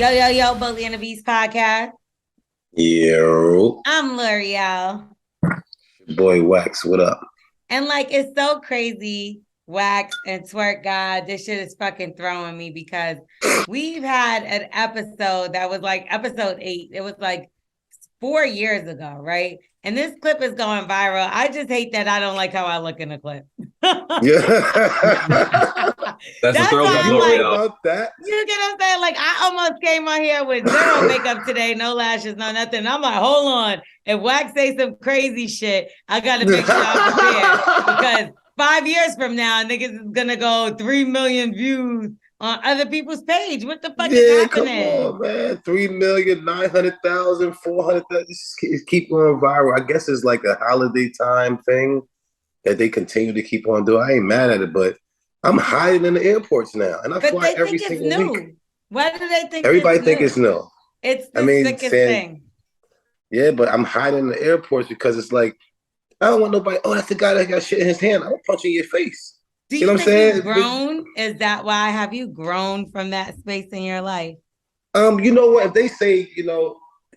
Yo, Bully and the Beast podcast. Yo, I'm L'Oreal. boy Wax, what up? And it's so crazy, Wax and Twerk God. This shit is fucking throwing me because we've had an episode that was like episode 8. It was like 4 years ago, right? And this clip is going viral. I just hate that I don't like how I look in the clip. Yeah, That's a That's throwback, why I'm like, L'Oreal. about that. you get what I'm saying? Like, I almost came on here with zero makeup today, no lashes, no nothing. I'm like, hold on. If Wax say some crazy shit, I got to make sure I'm prepared because 5 years from now, niggas is gonna go 3 million views on other people's page. What the fuck is Yeah, come happening? on, man. 3,900,000, 400,000. Just keep going viral. I guess it's like a holiday time thing that they continue to keep on doing. I ain't mad at it, but I'm hiding in the airports now, and I But fly they every think it's single week. new. Why do they think Everybody it's think new? it's new. It's I the mean, sickest saying, thing. yeah, but I'm hiding in the airports because it's like I don't want nobody. Oh, that's the guy that got shit in his hand. I'm punching your face. Do You know you what I'm think you've saying? grown? Is that why? Have you grown from that space in your life? You know what? If they say,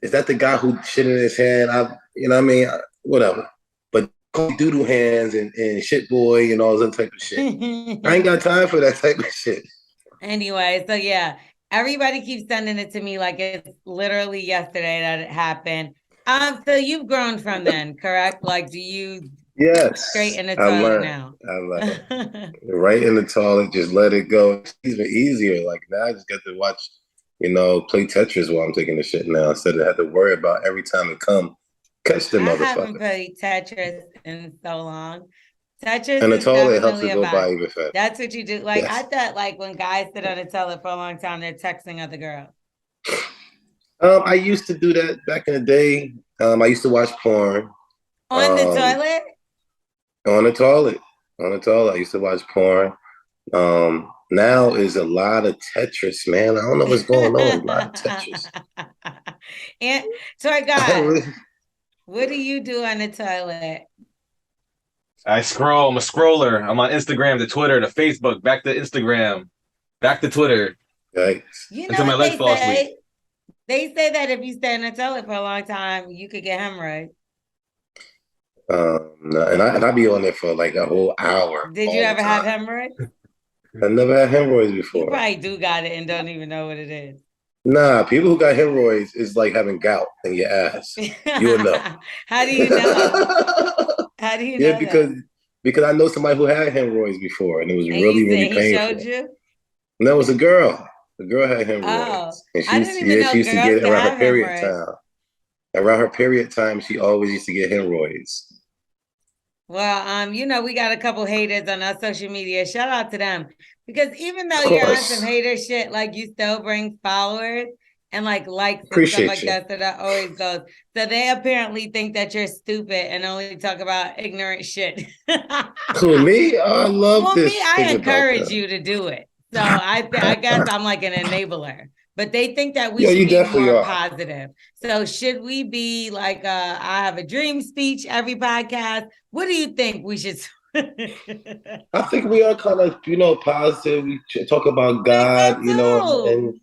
is that the guy who shit in his hand? What I mean, whatever. But doodle hands and shit boy and all that type of shit. I ain't got time for that type of shit. Anyway, so yeah, everybody keeps sending it to me like it's literally yesterday that it happened. So you've grown from then, correct? Like, do you Yes, straight in the I toilet learned. now? I learned. Right in the toilet, just let it go. It's even easier. Like now, I just get to watch, play Tetris while I'm taking the shit now instead of have to worry about every time it come catch the I haven't motherfucker. played Tetris in so long. Tetris And the is toilet helps definitely it a go by vibe. even faster. That's what you do. Like I Yes. thought, like when guys sit on the toilet for a long time, they're texting other girls. I used to do that back in the day. I used to watch porn. On the toilet? On the toilet. On the toilet. I used to watch porn. Now is a lot of Tetris, man. I don't know what's going on. A lot of Tetris. And so I got, what do you do on the toilet? I scroll. I'm a scroller. I'm on Instagram, to Twitter, to Facebook, back to Instagram, back to Twitter. Right. You know Until my what leg they falls say? asleep. They say that if you stay in the toilet for a long time, you could get hemorrhoids. No, and I be on there for like a whole hour. Did you ever have hemorrhoids? I never had hemorrhoids You before. probably do got it and don't even know what it is. Nah, people who got hemorrhoids is like having gout in your ass. You would know. How do you know? How do you Yeah, know because I know somebody who had hemorrhoids before, and it was and really, he really said he showed painful. you? And that was a girl. The girl had Oh, hemorrhoids, and I didn't even know she used to girls get it could around her have period hemorrhoids. time. Around her period time, she always used to get hemorrhoids. Well, we got a couple haters on our social media. Shout out to them. Because even though Of you're on some course, hater shit, like you still bring followers and like likes and stuff appreciate like you. that. So that always goes. So they apparently think that you're stupid and only talk about ignorant shit. Who, me? Oh, I love Well, me, this I thing about encourage them. you to do it. So I guess I'm like an enabler. But they think that we Yeah, should you be definitely more are. positive. So should we be like I have a dream speech every podcast? What do you think we should I think we are kind of, positive. We talk about think so God, too.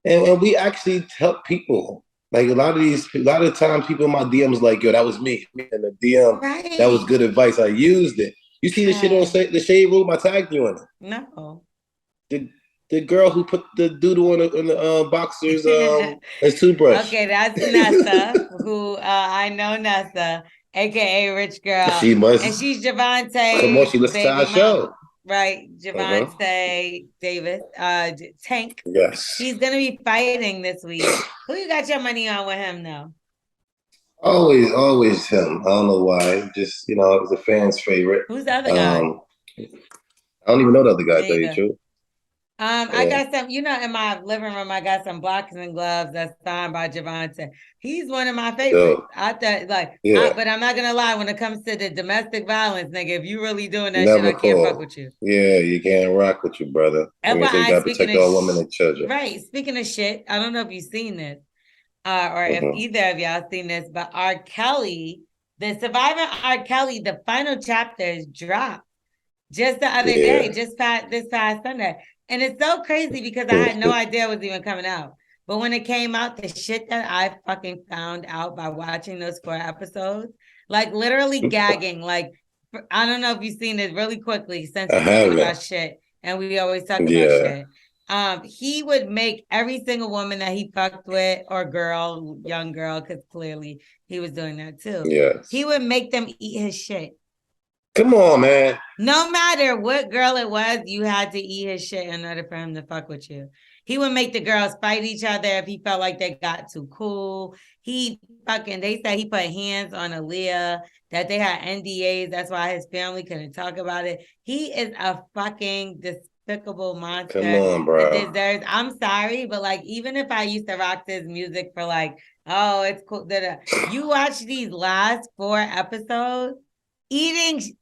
and we actually help people. Like a lot of times people in my DMs like, yo, that was me. And the DM, that was Right. good advice. I used it. You see the shit on the shade room? I tagged you in it. No. The girl who put the doodle on the boxers as toothbrush. Okay, that's Nessa, who I know Nessa, aka Rich Girl, She and must she's come on. She Javante's listens to baby our show. mama, right? Uh-huh. Javante Davis, Tank. Yes. He's gonna be fighting this week. Who you got your money on with him though? Always him. I don't know why. Just, it was a fan's favorite. Who's the other guy? I don't even know the other guy, to tell you the Neither. truth. I Yeah. got some, in my living room, I got some boxing gloves that's signed by Javante. He's one of my favorites. So, I thought, yeah, but I'm not gonna lie, when it comes to the domestic violence, nigga, if you really doing that shit, never I can't fuck call. with you. Yeah, you can't rock with you, brother. I mean, so you FYI, got to speaking protect of all women and children. right, speaking of shit, I don't know if you've seen this, or if Mhm. either of y'all seen this, but R. Kelly, the surviving R. Kelly, the final chapters dropped just the other day, Yeah. this past Sunday. And it's so crazy because I had no idea it was even coming out. But when it came out, the shit that I fucking found out by watching those 4 episodes, like literally gagging, like I don't know if you've seen it really quickly since I we're talking haven't. about shit and we always talk about Yeah. shit. He would make every single woman that he fucked with or girl, young girl, because clearly he was doing that too. Yes. He would make them eat his shit. Come on, man. No matter what girl it was, you had to eat his shit in order for him to fuck with you. He would make the girls fight each other if he felt like they got too cool. They said he put hands on Aaliyah, that they had NDAs. That's why his family couldn't talk about it. He is a fucking despicable monster. Come on, bro. I'm sorry, but like, even if I used to rock this music for like, oh, it's cool. You watch these last 4 episodes, beating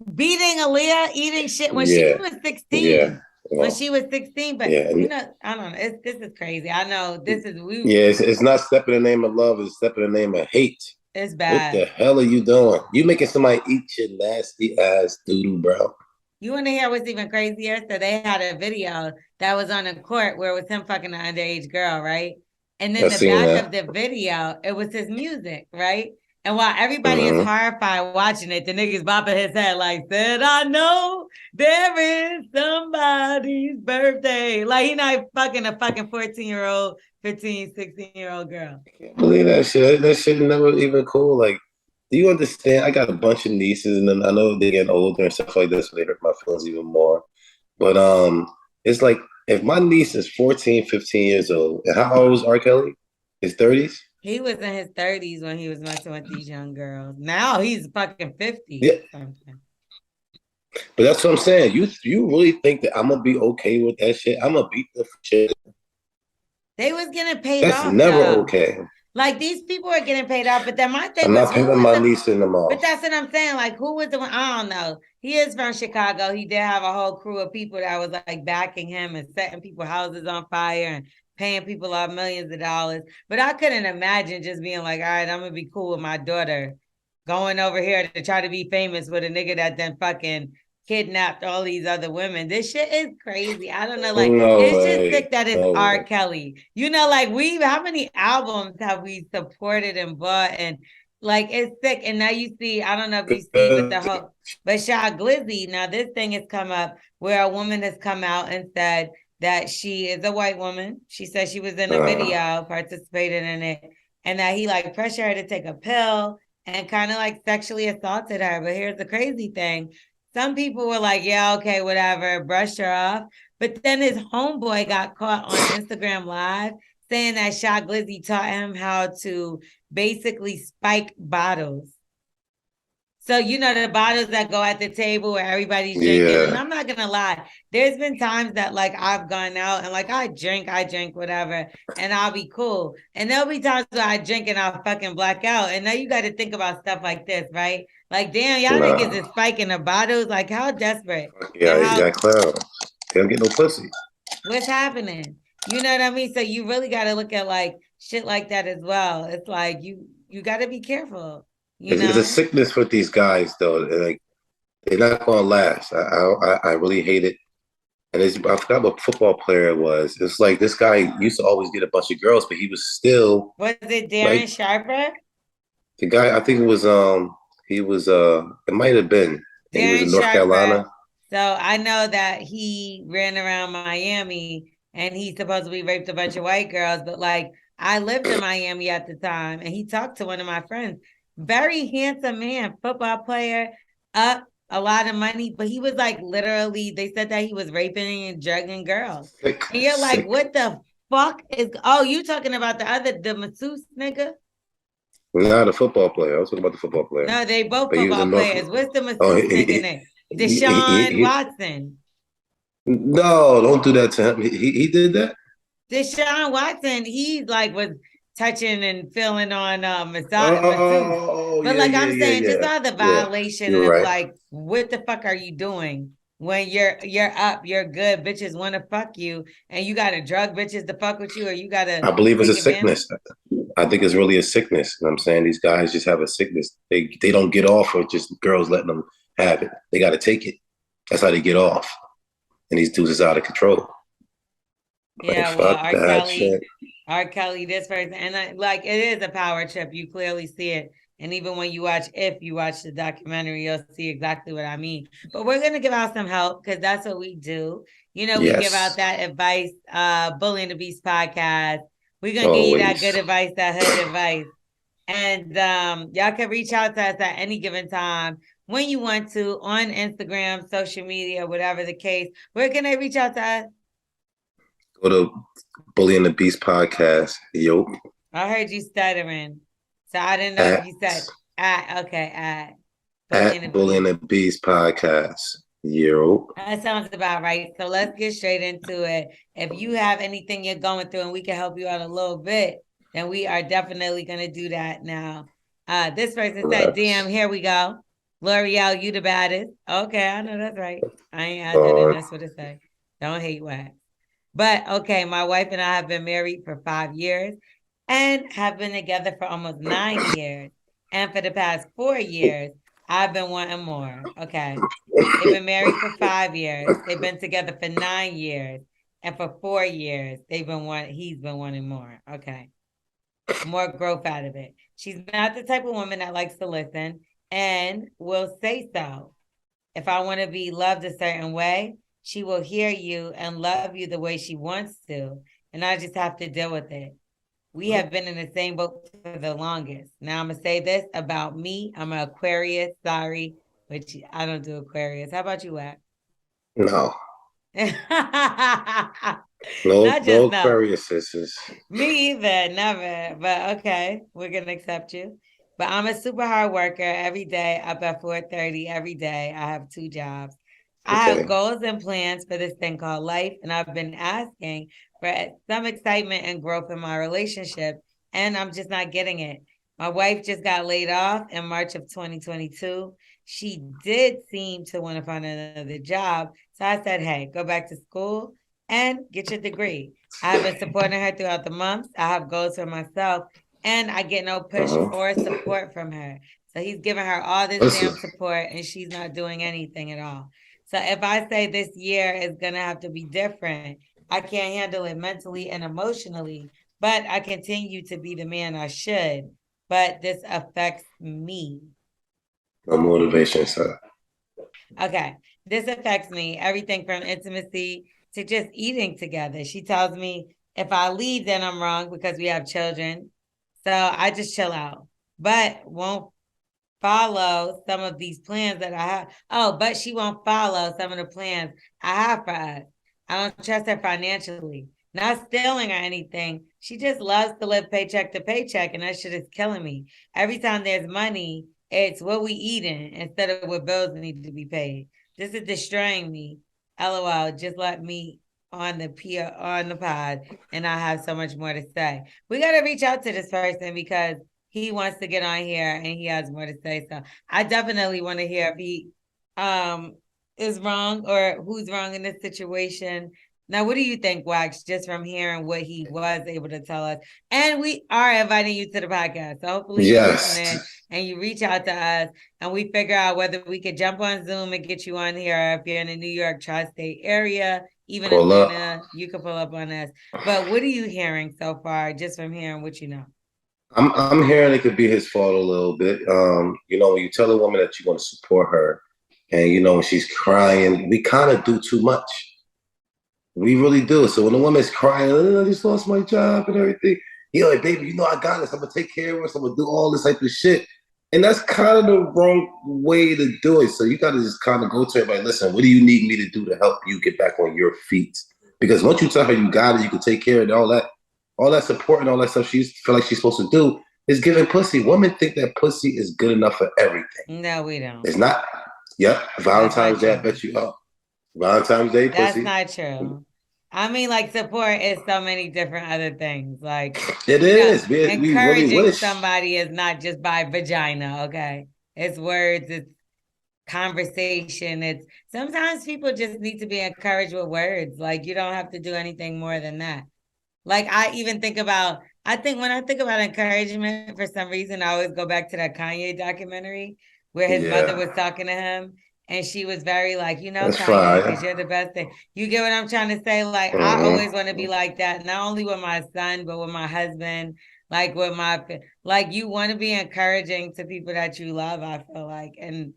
Aaliyah, eating shit when she was 16. Yeah. Well, when she was 16, but you know, I don't know. This is crazy. I know this is it's not step in the name of love, it's step in the name of hate. It's bad. What the hell are you doing? You making somebody eat your nasty ass doodoo, bro. You want to hear what's even crazier? So they had a video that was on a court where it was him fucking an underage girl, right? And then the back of the video, it was his music, right? And while everybody is horrified watching it, the nigga's bopping his head like, said, I know there is somebody's birthday. Like, he not fucking a fucking 14-year-old, 15, 16-year-old girl. I can't believe that shit. That shit never even cool. Like, do you understand? I got a bunch of nieces, and then I know they're getting older and stuff like this, so they hurt my feelings even more. But it's like, if my niece is 14, 15 years old, and how old was R. Kelly? His 30s? He was in his 30s when he was messing with these young girls. Now he's fucking 50. Yeah. But that's what I'm saying. You really think that I'm gonna be okay with that shit? I'm gonna beat the shit. They was getting paid off. That's never okay. Like, these people are getting paid off, but then my thing I'm not paying my niece in them off. But that's what I'm saying. Like, who was the one? I don't know. He is from Chicago. He did have a whole crew of people that was like backing him and setting people's houses on fire and paying people off millions of dollars. But I couldn't imagine just being like, all right, I'm gonna be cool with my daughter, going over here to try to be famous with a nigga that then fucking kidnapped all these other women. This shit is crazy. I don't know. Like, it's just sick that it's R. Kelly. You know, like, how many albums have we supported and bought? And like, it's sick. And now you see, I don't know if you see with the whole, but Sha Glizzy, now this thing has come up where a woman has come out and said that she is a white woman. She said she was in a video, participated in it, and that he like pressured her to take a pill and kind of like sexually assaulted her. But here's the crazy thing. Some people were like, yeah, okay, whatever, brush her off. But then his homeboy got caught on Instagram Live saying that Sha Glizzy taught him how to basically spike bottles. So, you know, the bottles that go at the table where everybody's drinking. Yeah. And I'm not going to lie. There's been times that, like, I've gone out and, like, I drink, whatever, and I'll be cool. And there'll be times where I drink and I'll fucking black out. And now you got to think about stuff like this, right? Like, damn, y'all niggas is spiking the bottles. Like, how desperate? Yeah, you got clowns. They don't get no pussy. What's happening? You know what I mean? So you really got to look at, like, shit like that as well. It's like, you got to be careful. It's a sickness with these guys, though. Like, they're not going to last. I really hate it. And I forgot what football player it was. It's like this guy used to always get a bunch of girls, but he was still. Was it Darren Sharper? The guy, I think it was. It might have been. He was in North Carolina. So I know that he ran around Miami and he supposedly raped a bunch of white girls. But like, I lived in Miami at the time, and he talked to one of my friends. Very handsome man, football player, up a lot of money, but he was like literally, they said that he was raping and drugging girls. And you're like, what the fuck is, you talking about the masseuse nigga? No, the football player. I was talking about the football player. No, they both football players. What's the masseuse nigga name? Deshaun Watson. No, don't do that to him. He did that? Deshaun Watson, he like was touching and feeling on massage. But like I'm saying, just all the violation of like, what the fuck are you doing when you're up, you're good, bitches want to fuck you, and you got to drug bitches to fuck with you, or you got to. I believe it's a sickness. I think it's really a sickness. You know what I'm saying? These guys just have a sickness. They don't get off with just girls letting them have it. They got to take it. That's how they get off. And these dudes is out of control. Yeah, like, well, R. Kelly, R. Kelly, this person, and like it is a power trip. You clearly see it, and even when if you watch the documentary, you'll see exactly what I mean. But we're gonna give out some help because that's what we do. You know, we give out Yes. that advice. Bullying the Beast podcast. We're gonna give you that Always. good advice, that hood advice, and y'all can reach out to us at any given time when you want to on Instagram, social media, whatever the case. Where can they reach out to us? Go to Bully and the Beast podcast. Yo. I heard you stuttering. So I didn't know if At you said at Bully and the Bully and Beast. the Beast podcast. Yo. That sounds about right. So let's get straight into it. If you have anything you're going through and we can help you out a little bit, then we are definitely going to do that now. This person said, damn, here we go. L'Oreal, you the baddest. Okay, I know that's right. I ain't add that in. That's what it say. Don't hate wax. But okay, my wife and I have been married for 5 years and have been together for almost 9 years. And for the past 4 years, I've been wanting more. Okay. They've been married for 5 years. They've been together for 9 years. And for 4 years, he's been wanting more. Okay. More growth out of it. She's not the type of woman that likes to listen and will say so. If I want to be loved a certain way, she will hear you and love you the way she wants to. And I just have to deal with it. We have been in the same boat for the longest. Now I'm going to say this about me. I'm an Aquarius, sorry, which I don't do Aquarius. How about you, Wack? No. No Aquarius sisters. Me either, never. But okay, we're going to accept you. But I'm a super hard worker every day, up at 4:30 every day. I have 2 jobs. I have goals and plans for this thing called life, and I've been asking for some excitement and growth in my relationship, and I'm just not getting it. My wife just got laid off in March of 2022. She did seem to want to find another job, so I said, hey, go back to school and get your degree. I've been supporting her throughout the months. I have goals for myself, and I get no push or support from her. So he's giving her all this damn support, and she's not doing anything at all. So if I say this year is going to have to be different, I can't handle it mentally and emotionally, but I continue to be the man I should. But this affects me. No motivation, sir. Okay. This affects me. Everything from intimacy to just eating together. She tells me if I leave, then I'm wrong because we have children. So I just chill out, but won't follow some of these plans that I have. Oh, but she won't follow some of the plans I have for us. I don't trust her financially. Not stealing or anything. She just loves to live paycheck to paycheck, and that shit is killing me. Every time there's money, it's what we eating instead of what bills need to be paid. This is destroying me. LOL. Just let me on the pod, and I have so much more to say. We got to reach out to this person because he wants to get on here and he has more to say. So I definitely want to hear if he is wrong or who's wrong in this situation. Now, what do you think, Wax, just from hearing what he was able to tell us? And we are inviting you to the podcast. So hopefully you're listening and you reach out to us and we figure out whether we could jump on Zoom and get you on here. If you're in the New York tri-state area, even in Atlanta, you can pull up on us. But what are you hearing so far, just from hearing what you know? I'm hearing it could be his fault a little bit. You know, when you tell a woman that you want to support her, and you know when she's crying, we kind of do too much. We really do. So when a woman's crying, I just lost my job and everything, you're like, baby, you know I got this. I'm gonna take care of us. I'm gonna do all this type of shit. And that's kind of the wrong way to do it. So you gotta just kind of go to everybody, listen, what do you need me to do to help you get back on your feet? Because once you tell her you got it, you can take care of it, all that support and all that stuff she feel like she's supposed to do is giving pussy. Women think that pussy is good enough for everything. No, we don't. It's not. Yep. Valentine's Day, I bet you up. Valentine's Day pussy. That's not true. I mean, like, support is so many different other things. Like, it is. Encouraging somebody is not just by vagina, okay? It's words, it's conversation. It's sometimes people just need to be encouraged with words. Like, you don't have to do anything more than that. Like, I think about encouragement, for some reason, I always go back to that Kanye documentary where his mother was talking to him. And she was very like, That's Kanye, fine. because you're the best thing. You get what I'm trying to say? Like, I always want to be like that, not only with my son, but with my husband, like like you want to be encouraging to people that you love, I feel like. And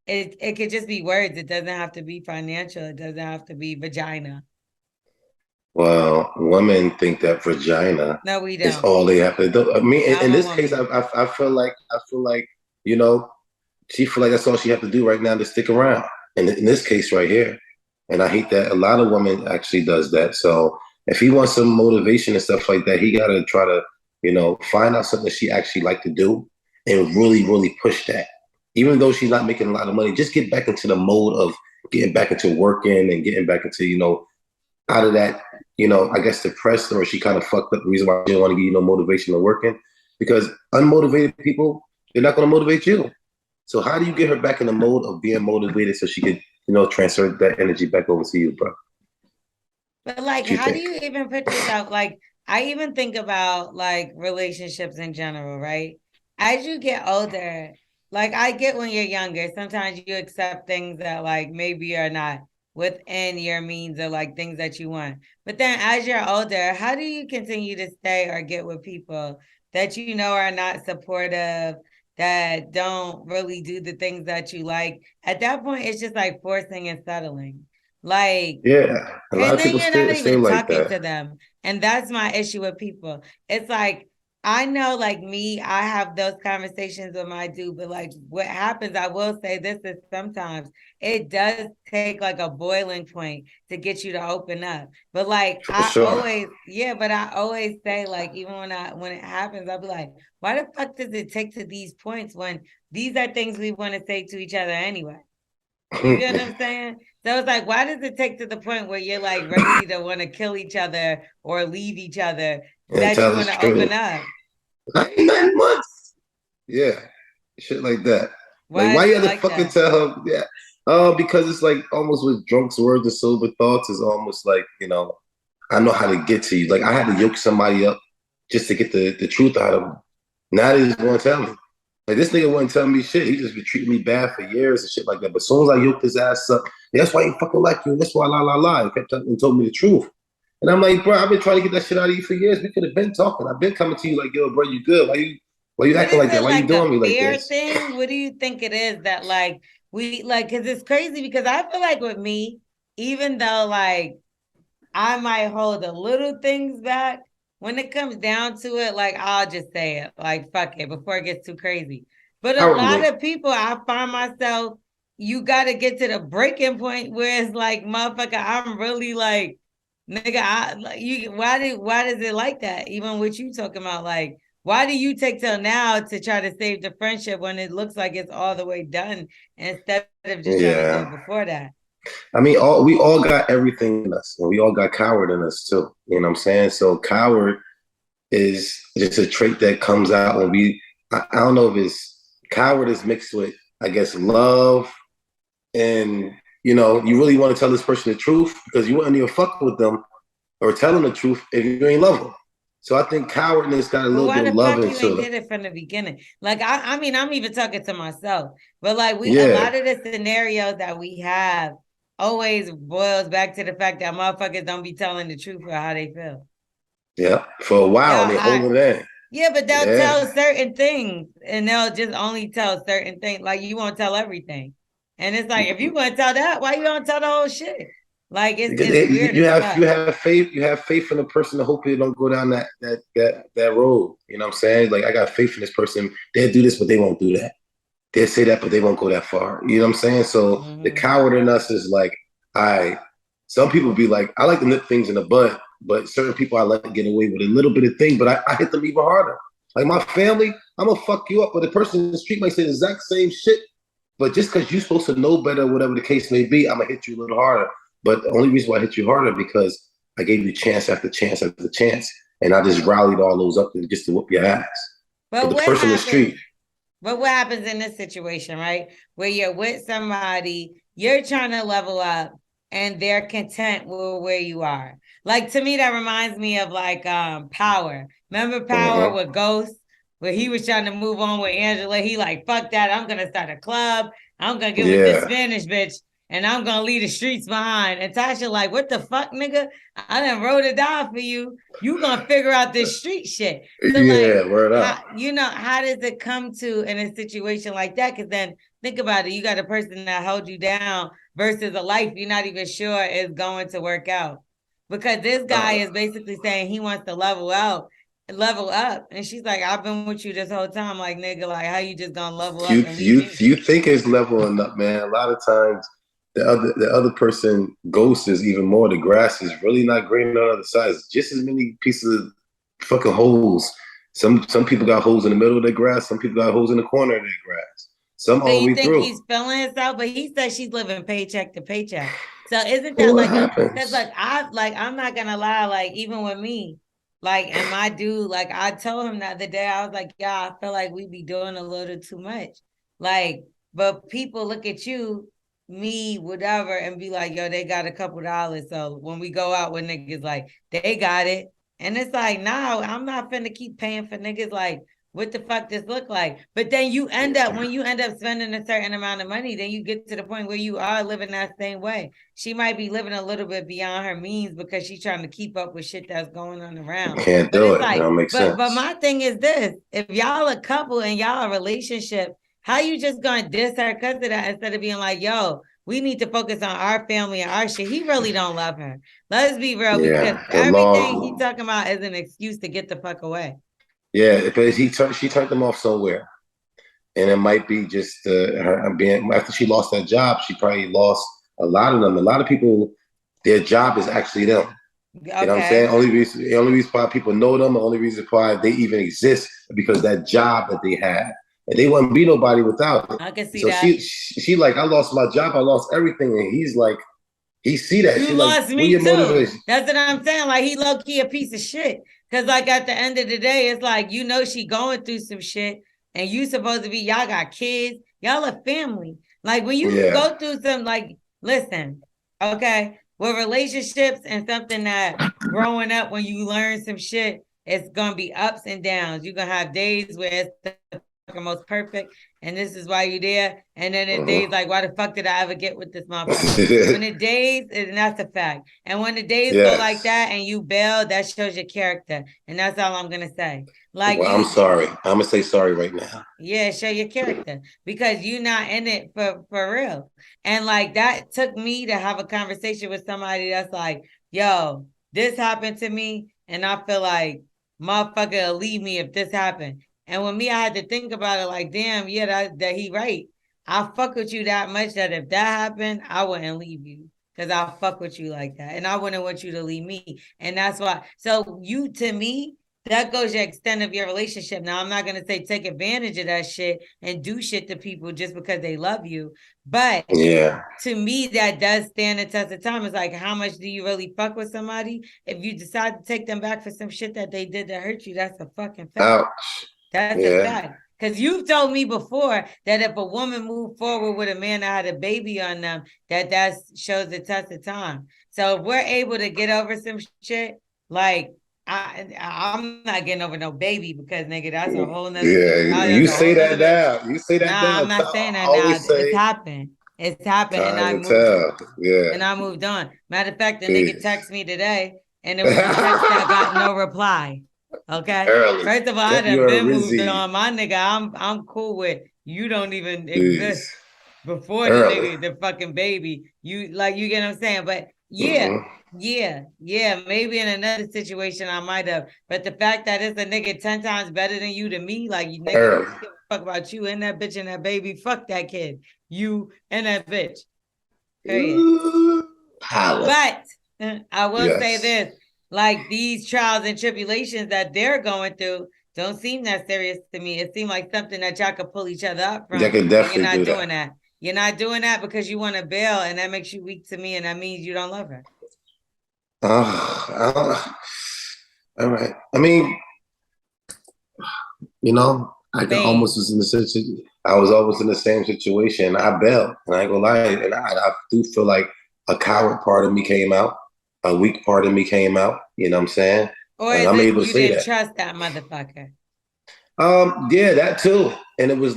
it could just be words. It doesn't have to be financial. It doesn't have to be vagina. Well, women think that vagina No, we is don't. all they have to do. I mean, in I'm a this case, woman. I feel like, you know, she feel like that's all she have to do right now to stick around. And in this case right here, and I hate that a lot of women actually does that. So if he wants some motivation and stuff like that, he got to try to, find out something that she actually like to do and really, really push that. Even though she's not making a lot of money, just get back into the mode of getting back into working and getting back into, out of that, I guess depressed, or she kind of fucked up the reason why she didn't want to give you no motivation to working. Because unmotivated people, they're not going to motivate you. So how do you get her back in the mode of being motivated so she could, transfer that energy back over to you, bro? But like, What you how do think? you even put yourself like I even think about like relationships in general, right? As you get older, like I get when you're younger, sometimes you accept things that like maybe are not within your means or like things that you want. But then as you're older, how do you continue to stay or get with people that you know are not supportive, that don't really do the things that you like? At that point, it's just like forcing and settling. Like Yeah, a lot and of then people you're not stay even like talking that. to them. And that's my issue with people. It's like, I know, like me, I have those conversations with my dude, but like what happens, I will say this is sometimes it does take like a boiling point to get you to open up. But like For sure. but I always say, like, even when it happens, I'll be like, why the fuck does it take to these points when these are things we want to say to each other anyway? You get what I'm saying? So it's like, why does it take to the point where you're like ready to want to kill each other or leave each other And that you tell want us to open true. up? 9 months. Yeah, shit like that. Like, Why why is you it have to like fucking that? tell her? Yeah. Because it's like almost with drunks words and sober thoughts is almost like, I know how to get to you. Like I had to yoke somebody up just to get the truth out of them. Now they just want to tell me. Like this nigga wouldn't tell me shit. He just been treating me bad for years and shit like that. But as soon as I yoked his ass up, that's why he fucking like you. That's why la. He kept and told me the truth. And I'm like, bro, I've been trying to get that shit out of you for years. We could have been talking. I've been coming to you like, yo, bro, you good? Why you But acting is like that? it Why you like a doing me like fear this? thing? What do you think it is that like we like? Because it's crazy. Because I feel like with me, even though like I might hold the little things back, when it comes down to it, like I'll just say it, like fuck it, before it gets too crazy. But a lot Outwardly. of people, I find myself, you got to get to the breaking point where it's like, motherfucker, I'm really like, nigga, I like you. Why does it like that? Even what you talking about, like, why do you take till now to try to save the friendship when it looks like it's all the way done instead of just trying to do Yeah. it before that? I mean, we all got everything in us, and we all got coward in us too. You know what I'm saying? So coward is just a trait that comes out when I don't know if it's coward is mixed with, I guess, love, and you really want to tell this person the truth because you wouldn't even fuck with them or tell them the truth if you ain't love them. So I think cowardness got a But little why bit of the love fuck you into ain't them. did it from the beginning? Like I mean, I'm even talking to myself. But like a Yeah, lot of the scenarios that we have always boils back to the fact that motherfuckers don't be telling the truth of how they feel. yeah. For a while, They'll they hold hide. it in. Yeah, but they'll Yeah, tell certain things and they'll just only tell certain things. Like you won't tell everything. And it's like if you want to tell that, why you don't tell the whole shit? Like because it's weird you as have fuck. you have faith in the person to hope they don't go down that road. You know what I'm saying? Like I got faith in this person. They'll do this, but they won't do that. They'll say that, but they won't go that far. You know what I'm saying? So the Mm-hmm. coward in us is like, I. Some people be like, I like to nip things in the bud, but certain people I let get away with a little bit of thing, but I hit them even harder. Like my family, I'm gonna fuck you up, but the person in the street might say the exact same shit. But just because you're supposed to know better, whatever the case may be, I'm gonna hit you a little harder. But the only reason why I hit you harder because I gave you chance after chance after chance, and I just rallied all those up just to whoop your ass. But But the what person in the happens? street, But what happens in this situation, right? Where you're with somebody, you're trying to level up and they're content with where you are. Like to me, that reminds me of like Power. Remember Power uh-huh. with Ghost? Where he was trying to move on with Angela. He like, fuck that. I'm gonna start a club. I'm gonna get with this Spanish bitch and I'm gonna leave the streets behind. And Tasha like, what the fuck, nigga? I done wrote it down for you. You gonna figure out this street shit. So word up. How does it come to in a situation like that? Because then think about it. You got a person that held you down versus a life you're not even sure is going to work out. Because this guy is basically saying he wants to level up. And she's like, I've been with you this whole time. Like, nigga, like, how you just gonna level up? You think it's leveling up, man. A lot of times the other person ghosts is even more. The grass is really not green on the other side. It's just as many pieces of fucking holes. Some people got holes in the middle of their grass. Some people got holes in the corner of their grass. Some all the way through. He's feeling himself, but he says she's living paycheck to paycheck. So isn't that because I'm not gonna lie, like even with me, like and my dude, like I told him the other day, I was like, yeah, I feel like we be doing a little too much. Like, but people look at you, me, whatever, and be like, yo, they got a couple dollars. So when we go out with niggas, like they got it. And it's like, no, I'm not finna keep paying for niggas like what the fuck this look like? But then when you end up spending a certain amount of money, then you get to the point where you are living that same way. She might be living a little bit beyond her means because she's trying to keep up with shit that's going on around. Can't do it. Like, that makes sense. But my thing is this: if y'all a couple and y'all a relationship, how you just gonna diss her because of that instead of being like, yo, we need to focus on our family and our shit. He really don't love her. Let's be real, because everything he talking about is an excuse to get the fuck away. Yeah, but she turned them off somewhere, and it might be just her being after she lost that job. She probably lost a lot of them. A lot of people, their job is actually them. Okay. You know what I'm saying? The only reason why people know them, the only reason why they even exist, is because that job that they had, and they wouldn't be nobody without it. I can see so that. She like, I lost my job, I lost everything, and he's like, he see that. You lost me too. Motivation? That's what I'm saying. Like he low key a piece of shit. Cause like at the end of the day, it's like, she going through some shit and you supposed to be, y'all got kids, y'all a family. Like when you go through some, like, listen, okay, with relationships and something that growing up when you learn some shit, it's going to be ups and downs. You're going to have days where it's the most perfect and this is why you're there, and then in days like, why the fuck did I ever get with this motherfucker? When the days, and that's a fact, and when the days go like that and you bail, that shows your character, and that's all I'm gonna say. Like, well, I'm sorry, I'm gonna say sorry right now. Yeah, show your character, because you're not in it for real. And like that took me to have a conversation with somebody that's like, yo, this happened to me and I feel like motherfucker will leave me if this happened. And with me, I had to think about it like, damn, yeah, that he right. I fuck with you that much that if that happened, I wouldn't leave you, because I fuck with you like that. And I wouldn't want you to leave me. And that's why. So you, to me, that goes your extent of your relationship. Now, I'm not going to say take advantage of that shit and do shit to people just because they love you. But to me, that does stand the test of time. It's like, how much do you really fuck with somebody? If you decide to take them back for some shit that they did to hurt you, that's a fucking fact. Ouch. That's a fact. Because you've told me before that if a woman moved forward with a man that had a baby on them, that shows the test of time. So if we're able to get over some shit, like I'm not getting over no baby, because nigga, that's a whole nother. You say that now. You say that now. I'm not saying that now. It's happened. It's happened, and I moved on. And I moved on. Matter of fact, the nigga texted me today, and it was a text that got no reply. Okay. First of all, I done been moved on. My nigga, I'm cool with you. Don't even exist before the nigga, the fucking baby. You get what I'm saying? But maybe in another situation I might have. But the fact that it's a nigga 10 times better than you to me, like, you nigga, don't give a fuck about you and that bitch and that baby. Fuck that kid. You and that bitch. Period. But I will say this. Like, these trials and tribulations that they're going through don't seem that serious to me. It seemed like something that y'all could pull each other up from. You're not doing that. You're not doing that because you want to bail, and that makes you weak to me, and that means you don't love her. All right. I mean, I almost was in the situation. I was always in the same situation. I bailed, and I ain't gonna lie, and I do feel like a coward part of me came out. A weak part of me came out, you know what I'm saying? Or I'm able to say that. You didn't trust that motherfucker. Yeah, that too. And it was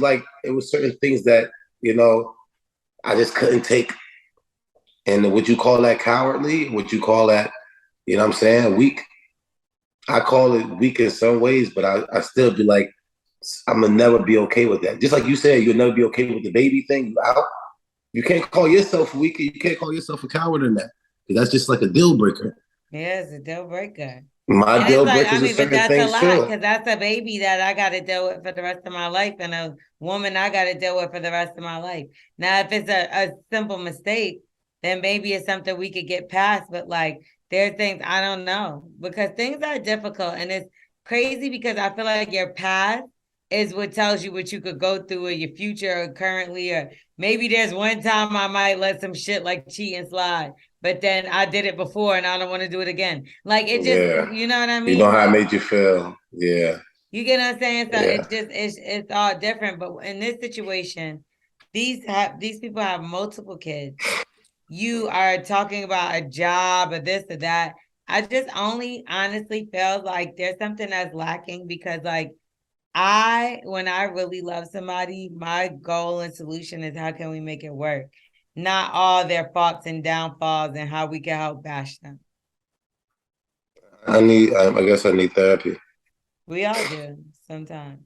certain things that, I just couldn't take. And would you call that cowardly? Would you call that, you know what I'm saying, weak? I call it weak in some ways, but I still be like, I'm gonna never be okay with that. Just like you said, you'll never be okay with the baby thing. You out. You can't call yourself weak. You can't call yourself a coward in that. That's just like a deal breaker. Yeah, it's a deal breaker. My And it's deal like, I breakers are mean, but certain that's a things lot too. because that's a baby that I got to deal with for the rest of my life and a woman I got to deal with for the rest of my life. Now, if it's a simple mistake, then maybe it's something we could get past. But like, there's things I don't know because things are difficult. And it's crazy because I feel like your past is what tells you what you could go through or your future or currently, or maybe there's one time I might let some shit like cheat and slide, but then I did it before and I don't want to do it again. Like it just, Yeah. you know what I You know mean? how it Like made you feel. Yeah. you get what I'm saying? So Yeah. it's all different. But in this situation, these people have multiple kids. You are talking about a job or this or that. I just only honestly feel like there's something that's lacking because like when I really love somebody, my goal and solution is how can we make it work? Not all their faults and downfalls and how we can help bash them. I guess I need therapy. We all do sometimes.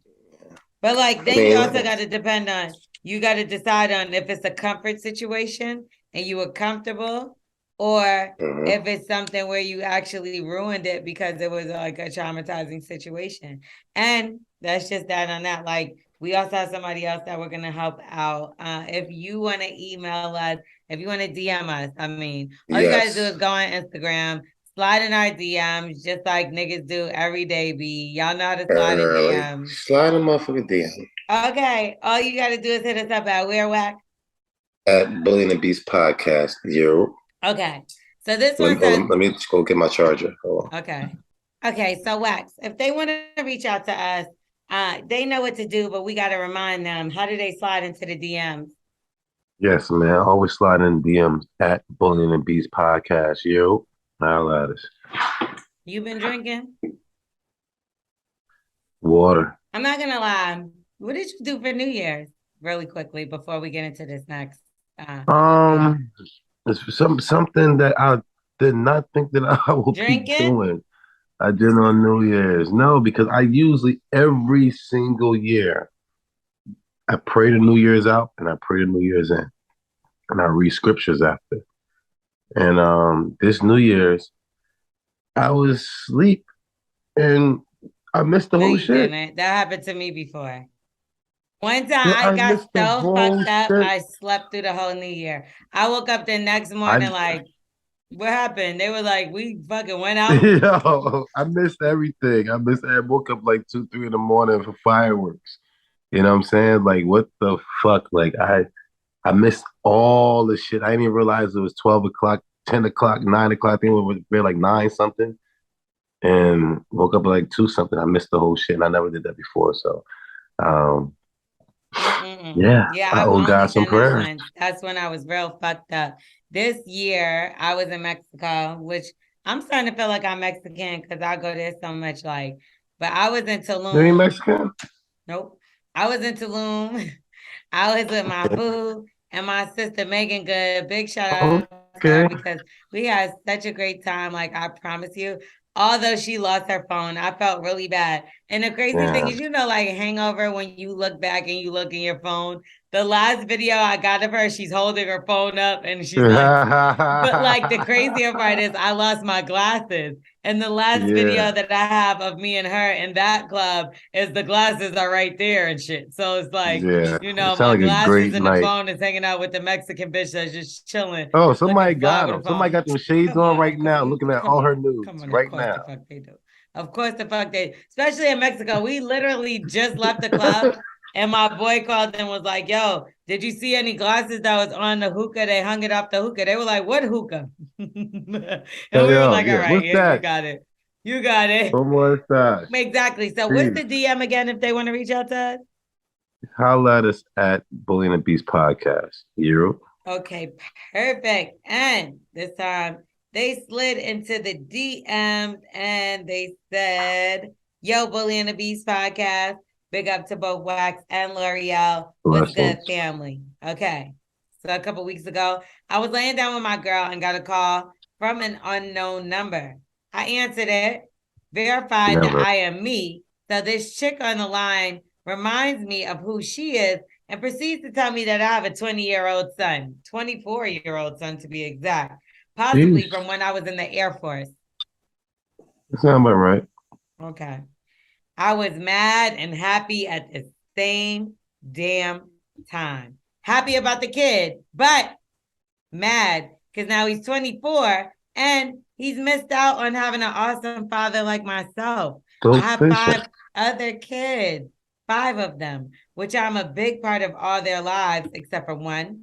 But like I then you also mean, got to depend on you got to decide on if it's a comfort situation and you were comfortable or if it's something where you actually ruined it because it was like a traumatizing situation. And that's just that on that. Like we also have somebody else that we're gonna help out. If you want to email us, if you want to DM us, I mean, all you gotta do is yes. go on Instagram, slide in our DMs, just like niggas do every day. Be y'all know how to slide in Early. DMs. Slide a motherfucker DM. Okay, all you got to do is hit us up at Where Whack. At Bully and the Beast podcast. Yo. Okay, so this one says, Let me just go get my charger. Hold on. okay, so Wax, if they want to reach out to us, they know what to do, but we got to remind them. How do they slide into the DMs? Yes, man. Always slide in DMs at Bully and the Beast podcast. Yo. How at us. You been drinking? Water. I'm not gonna lie. What did you do for New Year's? Really quickly before we get into this next. It's something that I did not think that I would be Drinking? doing. I did on New Year's. No, because I usually every single year I pray the New Year's out and I pray the New Year's in. And I read scriptures after. And this New Year's, I was asleep and I missed the No, whole you shit. didn't. That happened to me before. One time Yo, I I got missed the so whole fucked up, shit. I slept through the whole New Year. I woke up the next morning like, what happened? They were like, we fucking went out. Yo, I missed everything. I woke up like 2, 3 in the morning for fireworks. You know what I'm saying? Like, what the fuck? Like, I missed all the shit. I didn't even realize it was 12 o'clock, 10 o'clock, 9 o'clock. I think it was like 9 something. And woke up at like 2 something. I missed the whole shit. And I never did that before. So, um, yeah, Yeah, I I've owe God only some done it prayers. once. That's when I was real fucked up. This year, I was in Mexico, which I'm starting to feel like I'm Mexican because I go there so much. Like, but I was in You ain't Tulum. Mexican? Nope, I was in Tulum. I was with my boo and my sister Megan Good. Big shout out to her Okay. because we had such a great time. Like I promise you, although she lost her phone, I felt really bad. And the crazy thing Yeah. is, like Hangover, when you look back and you look in your phone, the last video I got of her, she's holding her phone up and she's like, but like the crazier part is I lost my glasses. And the last Yeah. video that I have of me and her in that club is the glasses are right there and shit. So it's like, Yeah. It my sounded like a glasses great and the night. phone is hanging out with the Mexican bitch that's just chilling, Oh, looking somebody fly got with them. a phone. Somebody got them shades Come on on, right now, looking at all her nudes of right course the now. fuck they do. Of course the fuck they, especially in Mexico. We literally just left the club and my boy called and was like, yo, did you see any glasses that was on the hookah? They hung it off the hookah. They were like, what hookah? And we were Yo, like, all yeah. right, What's yeah, you that? got it. You got it. What's that? Exactly. So what's Jeez. the DM again if they want to reach out to us? Holla at us at Bully and the Beast podcast. You. Okay, perfect. And this time they slid into the DM and they said, yo, Bully and the Beast podcast. Big up to both Wax and L'Oreal. What's good, Blessings. family? Okay. So a couple weeks ago, I was laying down with my girl and got a call from an unknown number. I answered it, verified that I am me. So this chick on the line reminds me of who she is and proceeds to tell me that I have a 20-year-old son, 24-year-old son to be exact, possibly from when I was in the Air Force. That's not about right. Okay. I was mad and happy at the same damn time. Happy about the kid, but mad because now he's 24 and he's missed out on having an awesome father like myself. I have 5 other kids, 5 of them, which I'm a big part of all their lives except for one.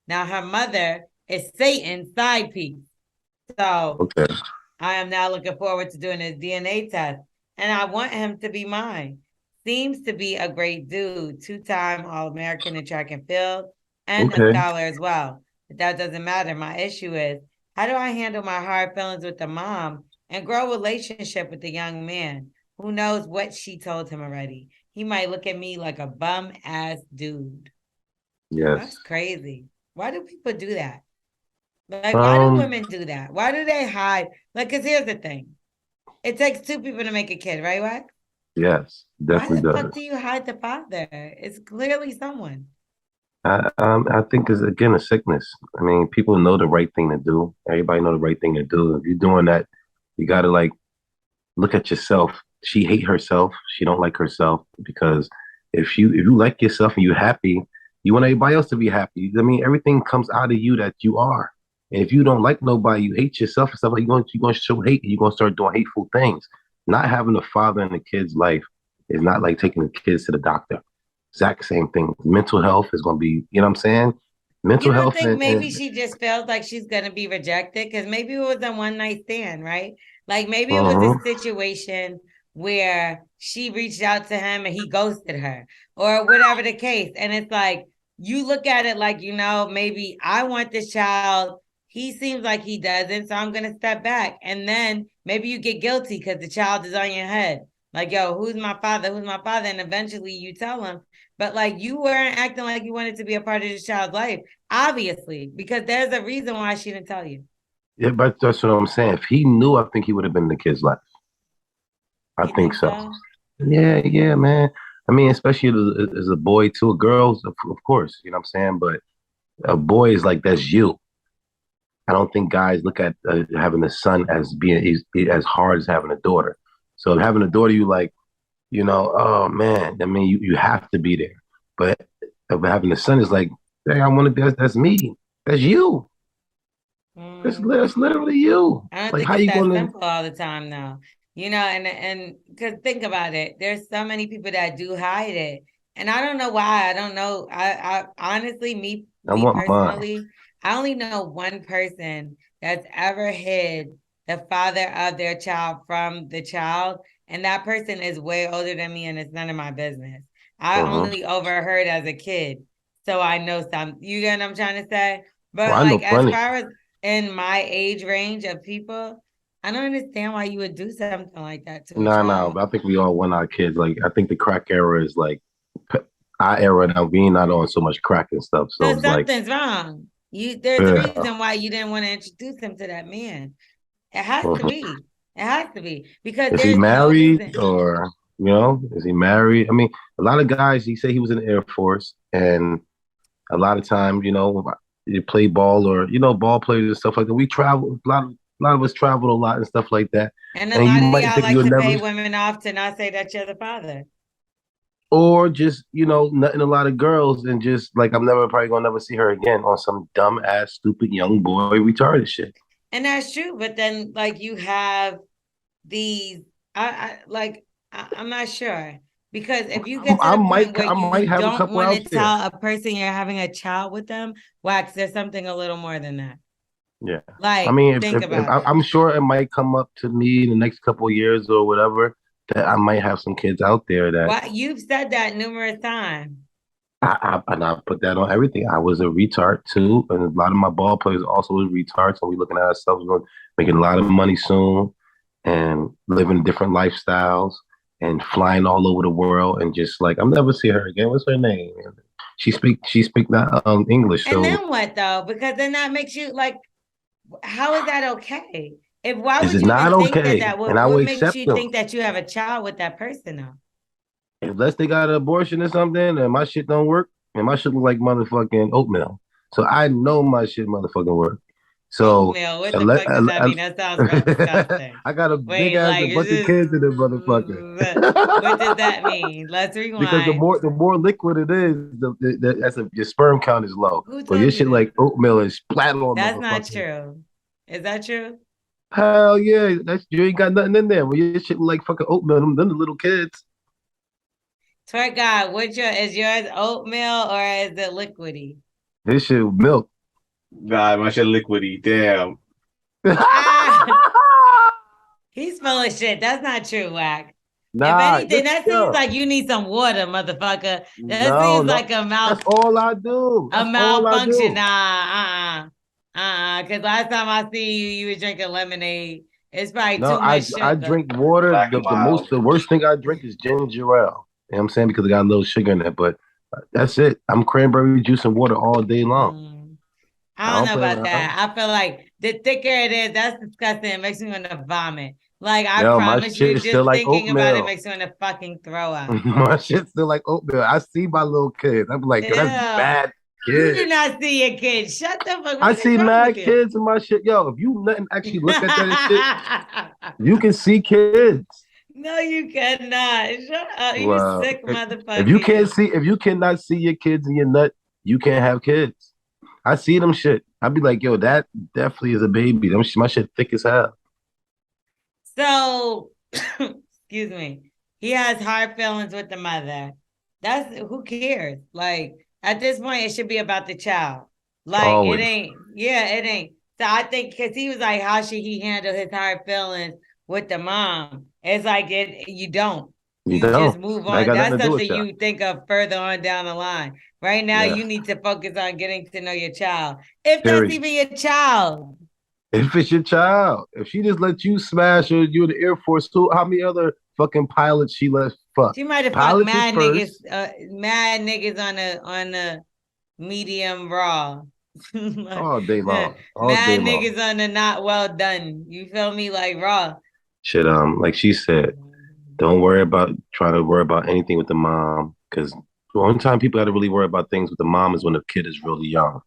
Now her mother is Satan's side piece. So I am now looking forward to doing his DNA test, and I want him to be mine. Seems to be a great dude, 2-time All-American in track and field, and a scholar as well. But that doesn't matter. My issue is, how do I handle my hard feelings with the mom and grow a relationship with the young man? Who knows what she told him already? He might look at me like a bum-ass dude. Yes. That's crazy. Why do people do that? Like, why do women do that? Why do they hide? Like, because here's the thing. It takes 2 people to make a kid, right, Wax? Yes, definitely does. Why the fuck do you hide the father? It's clearly someone. I think it's, again, a sickness. I mean, people know the right thing to do. Everybody know the right thing to do. If you're doing that, you got to, like, look at yourself. She hate herself. She don't like herself, because if you like yourself and you're happy, you want everybody else to be happy. I mean, everything comes out of you that you are. And if you don't like nobody, you hate yourself and stuff, like, you're going to show hate. You're going to start doing hateful things. Not having a father in the kid's life is not like taking the kids to the doctor. Exact same thing. Mental health is going to be, you know what I'm saying? Mental health. You think maybe she just feels like she's going to be rejected? Because maybe it was a one-night stand, right? Like, maybe it was a situation where she reached out to him and he ghosted her, or whatever the case. And it's like, you look at it like, maybe I want this child. He seems like he doesn't, so I'm going to step back. And then maybe you get guilty because the child is on your head. Like, yo, who's my father? Who's my father? And eventually you tell him. But, like, you weren't acting like you wanted to be a part of this child's life, obviously, because there's a reason why she didn't tell you. Yeah, but that's what I'm saying. If he knew, I think he would have been in the kid's life. I think so. Yeah, man. I mean, especially as a boy too. Girls, of course, you know what I'm saying? But a boy is like, that's you. I don't think guys look at having a son as being as hard as having a daughter. So having a daughter, you like, oh man, I mean, you have to be there. But having a son is like, hey, I want to. That's me. That's you. That's literally you. I don't like, think how it's you that gonna... simple all the time, though. And because think about it, there's so many people that do hide it, and I don't know why. I don't know. I honestly, me personally, I only know one person that's ever hid the father of their child from the child, and that person is way older than me, and it's none of my business. I only overheard as a kid, so I know some. You get what I'm trying to say? But as far as in my age range of people, I don't understand why you would do something like that to a child. No, but I think we all want our kids. Like, I think the crack era is like our era now. We ain't not on so much crack and stuff. So something's wrong. There's a reason why you didn't want to introduce him to that man. It has to be. It has to be, because is he married or is he married? I mean, a lot of guys. He said he was in the Air Force, and a lot of times, you play ball or ball players and stuff like that. We travel a lot of us traveled a lot and stuff like that. And a lot of y'all like to pay women off to not say that you're the father. Or just, nutting a lot of girls and just like, I'm probably gonna never see her again on some dumb ass, stupid young boy retarded shit. And that's true, but then like you have these, I'm not sure. Because if you get to the point where you don't want to tell a person you're having a child with them, Wax, there's something a little more than that. Yeah. Like, I mean, I'm sure it might come up to me in the next couple of years or whatever, that I might have some kids out there that... Well, you've said that numerous times. And I put that on everything. I was a retard too, and a lot of my ball players also was retards. So we're looking at ourselves making a lot of money soon and living different lifestyles and flying all over the world, and just like, I'll never see her again. What's her name? She speak that English. And So then what though? Because then that makes you like, how is that okay? If why is would it you not even think that okay? that And I what will makes accept you them think that you have a child with that person though? unless they got an abortion or something, and my shit don't work, and my shit look like motherfucking oatmeal. So I know my shit motherfucking work. So Oatmeal, what the fuck does that mean? That sounds real disgusting. I got a big Wait, ass like a is bunch of kids in this motherfucker. this what does that mean? Let's Because rewind. the more liquid it is, your sperm count is low. Who So your told you shit that? like oatmeal is splat on That's not motherfucker. true. Is that true? Hell yeah, that's you ain't got nothing in there. Well, your shit look like fucking oatmeal. Them the little kids. Swear to God, is yours oatmeal or is it liquidy? This shit milk. Nah, my shit liquidy. Damn. Ah, he's full of shit. That's not true, Whack. If Nah, anything, that seems yo, like you need some water, motherfucker. That no, seems no. like That's all I do. a That's all I malfunction. do. Nah, Because last time I see you, you were drinking lemonade. It's probably No, too much I sugar. drink water. Black and mild. The worst thing I drink is ginger ale. You know what I'm saying? Because it got a little sugar in it. But that's it. I'm cranberry juice and water all day long. Mm. I I don't don't know play about around. that. I feel like the thicker it is, that's disgusting. It makes me want to vomit. Like I Yo, my promise shit you, is still just like thinking about it oatmeal. makes me want to fucking throw up. My shit's still like oatmeal. I see my little kids. I'm like, yo, that's Yeah. bad You do kids. not see your kids. Shut the fuck. I What is see wrong with mad you? kids in my shit. Yo, if you let actually look at that and shit, you can see kids. No, you cannot. Shut up. You Well, sick if you motherfucker. can't see, if you cannot see your kids in your nut, you can't have kids. I see them shit. I'd be like, yo, that definitely is a baby. My shit thick as hell. So, excuse me. He has hard feelings with the mother. That's who cares? Like at this point, it should be about the child. Like it Always. ain't. Yeah, it ain't. So I think because he was like, how should he handle his hard feelings with the mom? It's like you don't. You You just don't. move That on. got nothing That's to do something with y'all. you think of further on down the line. Right now, Yeah. you need to focus on getting to know your child, if that's Period. even your child. If it's your child, if she just let you smash her, you in the Air Force, how many other fucking pilots she let fuck? She might have fucked Pilots is first. mad niggas on a medium raw. All day long. All day Mad long. niggas on the not well done. You feel me? Like raw. Shit, like she said, don't try to worry about anything with the mom. Because the only time people got to really worry about things with the mom is when the kid is really young.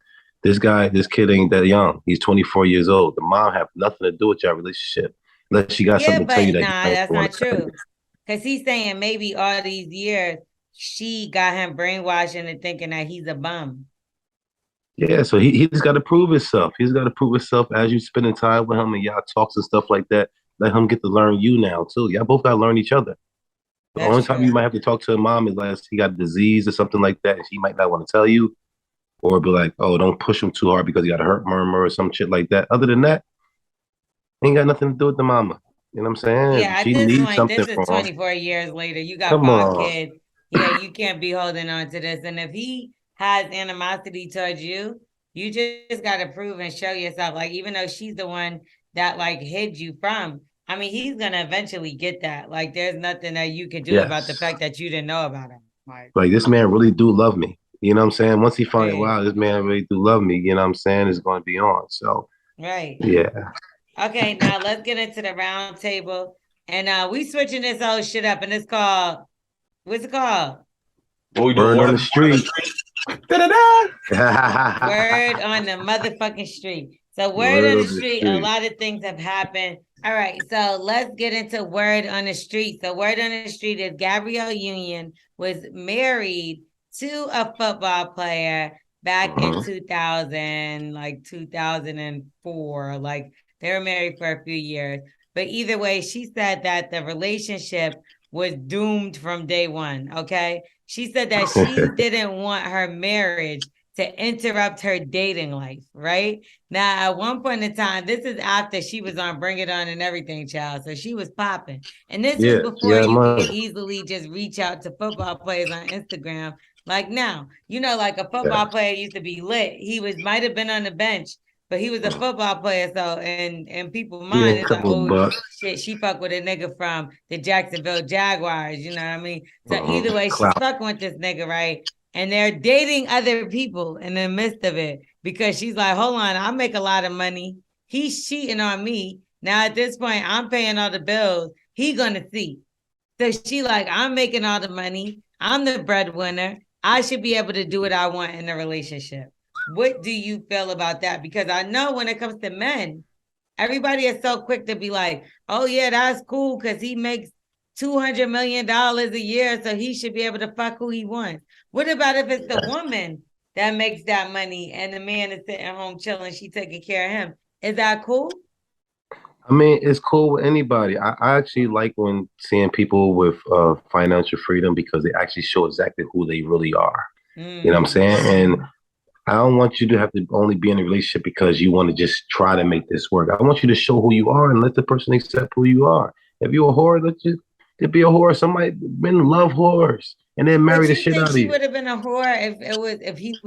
This kid ain't that young. He's 24 years old. The mom have nothing to do with your relationship. Unless she got Yeah, something to tell you but that nah, he that's don't want not to tell you. true. Cause he's saying maybe all these years she got him brainwashed into thinking that he's a bum. Yeah, so he just got to prove himself. He's got to prove himself as you spending time with him and y'all talks and stuff like that. Let him get to learn you now too. Y'all both got to learn each other. The only That's time you true. might have to talk to a mom is like he got a disease or something like that, and she might not want to tell you, or be like, "Oh, don't push him too hard because he got a hurt murmur or some shit like that." Other than that, ain't got nothing to do with the mama. You know what I'm saying? Yeah, at She this needs point, something this is from him. 24 years later. You got Come 5 kids. on. Yeah, you can't be holding on to this. And if he has animosity towards you, you just got to prove and show yourself. Like, even though she's the one that like hid you from, I mean, he's gonna eventually get that. Like, there's nothing that you can do about the Yes. fact that you didn't know about him. Like this man really do love me. You know what I'm saying? Once he find out, Right. wow, this man really do love me, you know what I'm saying? It's going to be on. So, Right. yeah. Okay, now let's get into the round table. And we switching this whole shit up, and it's called, what's it called? What we doing? Word on Word the street. Word on the motherfucking street. So word on the street, a lot of things have happened. All right, so let's get into word on the street. So word on the street is Gabrielle Union was married to a football player back in 2000, like 2004. Like they were married for a few years. But either way, she said that the relationship was doomed from day one. Okay. She said that she didn't want her marriage to interrupt her dating life, right? Now, at one point in time, this is after she was on Bring It On and everything, child. So she was popping. And this was before you could easily just reach out to football players on Instagram. Like now, like a football player used to be lit. He might have been on the bench, but he was a football player. So and people mind it's like, oh shit, she fuck with a nigga from the Jacksonville Jaguars. You know what I mean? So either way, she's fucking with this nigga, right? and they're dating other people in the midst of it because she's like, hold on, I make a lot of money. He's cheating on me. Now at this point, I'm paying all the bills. He gonna see. So she like, I'm making all the money. I'm the breadwinner. I should be able to do what I want in a relationship. What do you feel about that? Because I know when it comes to men, everybody is so quick to be like, oh yeah, that's cool because he makes $200 million a year, so he should be able to fuck who he wants. What about if it's the woman that makes that money and the man is sitting home chilling, she taking care of him? Is that cool? I mean, it's cool with anybody. I actually like when seeing people with financial freedom because they actually show exactly who they really are. You know what I'm saying? And I don't want you to have to only be in a relationship because you want to just try to make this work. I want you to show who you are and let the person accept who you are. If you're a whore, let you to be a whore. Somebody men love whores and then marry the shit out of She you. would have been a whore if he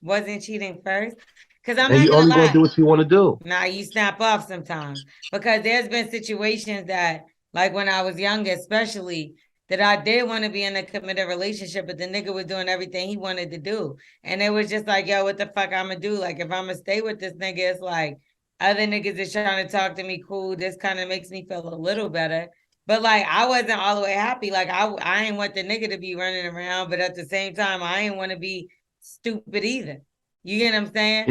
wasn't cheating first. Because I'm And not you gonna only lie. gonna do what you want to do. Now you snap off sometimes because there's been situations that, like when I was younger, especially, that I did want to be in a committed relationship, but the nigga was doing everything he wanted to do. And it was just like, yo, what the fuck I'm gonna do? Like, if I'm gonna stay with this nigga, it's like other niggas is trying to talk to me cool. This kind of makes me feel a little better. But like, I wasn't all the way happy. Like, I ain't want the nigga to be running around, but at the same time, I ain't want to be stupid either. You get what I'm saying?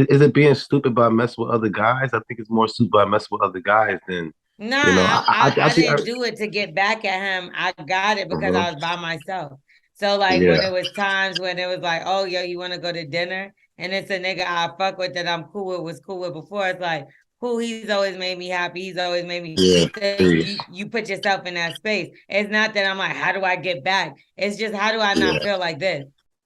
Is it being stupid by messing with other guys? I think it's more stupid by messing with other guys than No, you know. I didn't do it to get back at him. I got it because I was by myself. So like when it was times when it was like, oh yo, you want to go to dinner? And it's a nigga I fuck with that I'm cool with, was cool with before. It's like, cool, he's always made me happy. He's always made me you put yourself in that space. It's not that I'm like, how do I get back? It's just how do I not feel like this?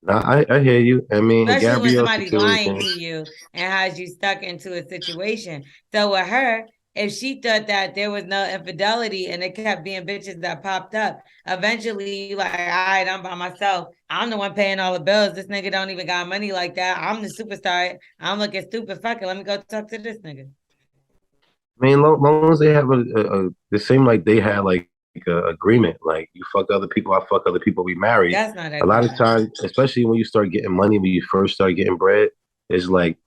I hear you. I mean, Especially when Gabrielle's somebody's lying to you and has you stuck into a situation. So with her, if she thought that there was no infidelity and it kept being bitches that popped up, eventually you like, all right, I'm by myself. I'm the one paying all the bills. This nigga don't even got money like that. I'm the superstar. I'm looking stupid. Fuck it. Let me go talk to this nigga. I mean, long as they have they seem like they had like a agreement. Like you fuck other people, I fuck other people, we married. That's not a lot of times, especially when you start getting money, when you first start getting bread, it's like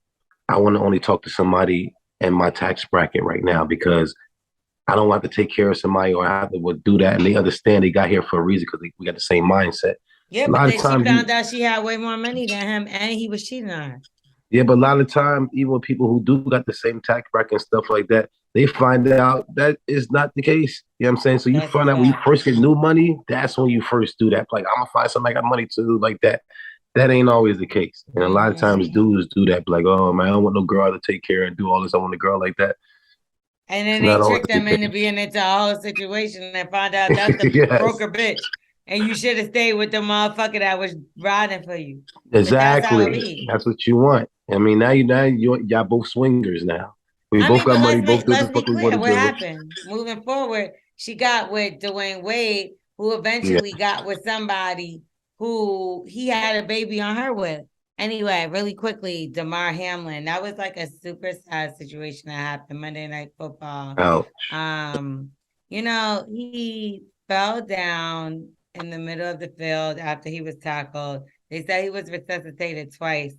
I want to only talk to somebody in my tax bracket right now because I don't have to take care of somebody or I have to do that. And they understand they got here for a reason because we got the same mindset. Yeah, but then she found out she had way more money than him and he was cheating on her. Yeah, but a lot of time, even people who do got the same tax bracket and stuff like that, they find out that is not the case. You know what I'm saying? So you find out when you first get new money, that's when you first do that. Like, I'm gonna find somebody got money too, like that. That ain't always the case. And a lot of times dudes do that, like, oh man, I don't want no girl to take care and do all this. I want a girl like that. And then they trick them into being into a whole situation and find out that's the broker bitch. And you should have stayed with the motherfucker that was riding for you. Exactly. That's what you want. I mean, now y'all both swingers now. We both got money, both do the fuck we want to do. What happened? Moving forward, she got with Dwayne Wade, who eventually got with somebody who he had a baby on her with. Anyway, really quickly, Damar Hamlin. That was like a super sad situation that happened Monday Night Football. Ouch. You know, he fell down in the middle of the field after he was tackled. They said he was resuscitated twice.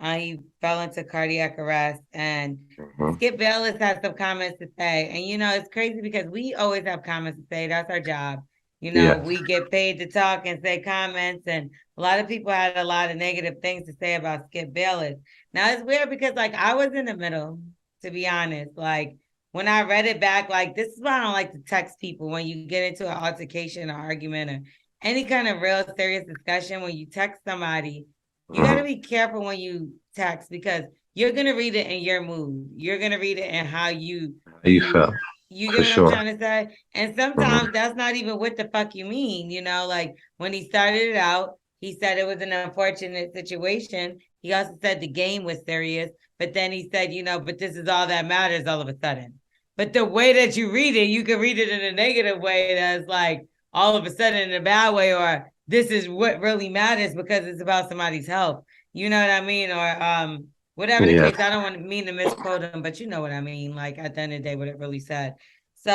He fell into cardiac arrest. And Skip Bayless had some comments to say. And, you know, it's crazy because we always have comments to say. That's our job. You know, we get paid to talk and say comments. And a lot of people had a lot of negative things to say about Skip Bayless. Now, it's weird because, like, I was in the middle, to be honest. Like, when I read it back, like, this is why I don't like to text people when you get into an altercation or argument or any kind of real serious discussion. When you text somebody, you got to be careful when you text because you're going to read it in your mood. You're going to read it in how you felt. You get what I'm trying to say? And sometimes that's not even what the fuck you mean. You know, like when he started it out, he said it was an unfortunate situation. He also said the game was serious. But then he said, you know, but this is all that matters all of a sudden. But the way that you read it, you can read it in a negative way that's like all of a sudden in a bad way, or this is what really matters because it's about somebody's health. You know what I mean? Or whatever the case. I don't want to mean to misquote him, but you know what I mean. Like at the end of the day, what it really said. So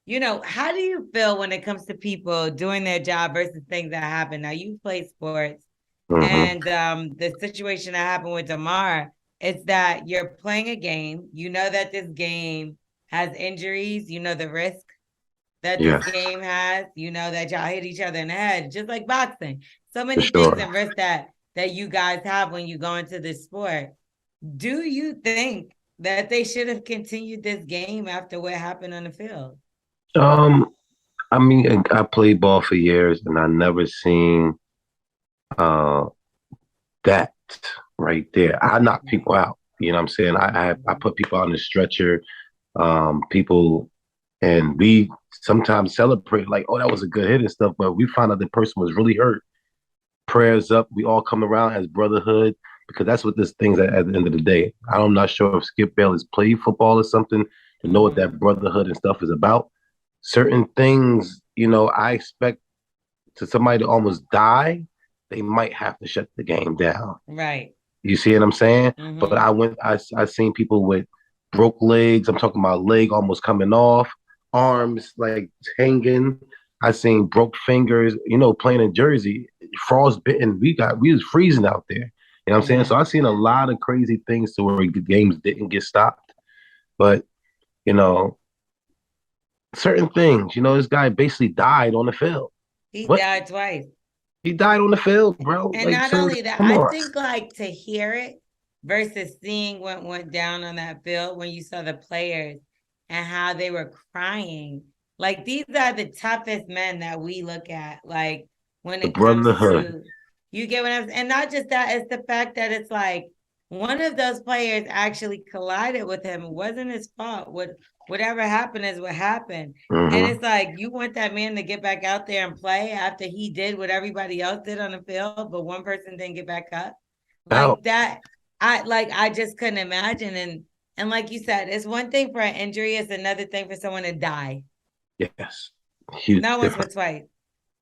how do you feel when it comes to people doing their job versus things that happen? Now, you play sports, and the situation that happened with Damar is that you're playing a game. You know that this game has injuries. You know the risk that this game has. You know that y'all hit each other in the head, just like boxing. So many things and risks that you guys have when you go into this sport. Do you think that they should have continued this game after what happened on the field? I mean, I played ball for years, and I never seen uh that right there. I knock people out. You know what I'm saying? I put people out on the stretcher. People, and we sometimes celebrate like, oh, that was a good hit and stuff, but we found out the person was really hurt. Prayers up. We all come around as brotherhood because that's what this thing's at the end of the day. I'm not sure if Skip Bayless played football or something to know what that brotherhood and stuff is about. Certain things, I expect to somebody to almost die, they might have to shut the game down. Right. You see what I'm saying? But I seen people with broke legs. I'm talking about leg almost coming off, arms like hanging. I seen broke fingers, playing in Jersey, frostbitten. We was freezing out there. You know what I'm saying? So I seen a lot of crazy things to where the games didn't get stopped. But, certain things, this guy basically died on the field. He died twice. He died on the field, bro. And not only that, I think to hear it versus seeing what went down on that field when you saw the players and how they were crying. Like, these are the toughest men that we look at. Like, when it comes to, you get what I'm saying? And not just that, it's the fact that it's like one of those players actually collided with him. It wasn't his fault. Whatever happened is what happened. And it's like, you want that man to get back out there and play after he did what everybody else did on the field, but one person didn't get back up. Like that, I just couldn't imagine. And like you said, it's one thing for an injury, it's another thing for someone to die. Yes. Not once but twice.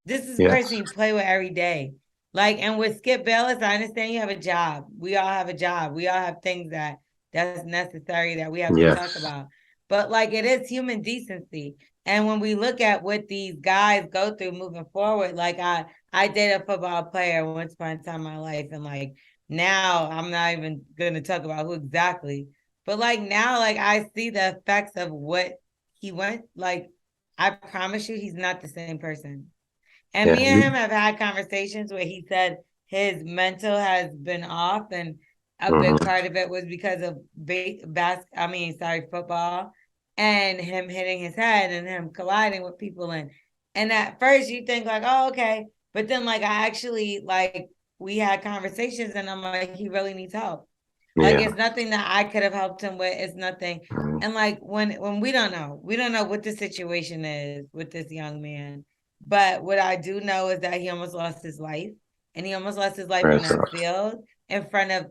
This is a person you play with every day. Like, and with Skip Bayless, I understand you have a job. We all have a job. We all have things that's necessary that we have to talk about. But like, it is human decency. And when we look at what these guys go through moving forward, like I dated a football player once upon a time in my life. And like, now I'm not even going to talk about who exactly. But like, now, like, I see the effects of what he went. Like, I promise you, he's not the same person. And me and him have had conversations where he said his mental has been off, and a big part of it was because of football, and him hitting his head and him colliding with people. And at first you think like, oh, okay. But then like, I actually, like, we had conversations and I'm like, he really needs help. Like, it's nothing that I could have helped him with. It's nothing. And like, when we don't know what the situation is with this young man. But what I do know is that he almost lost his life, and he almost lost his life on that field, in front of,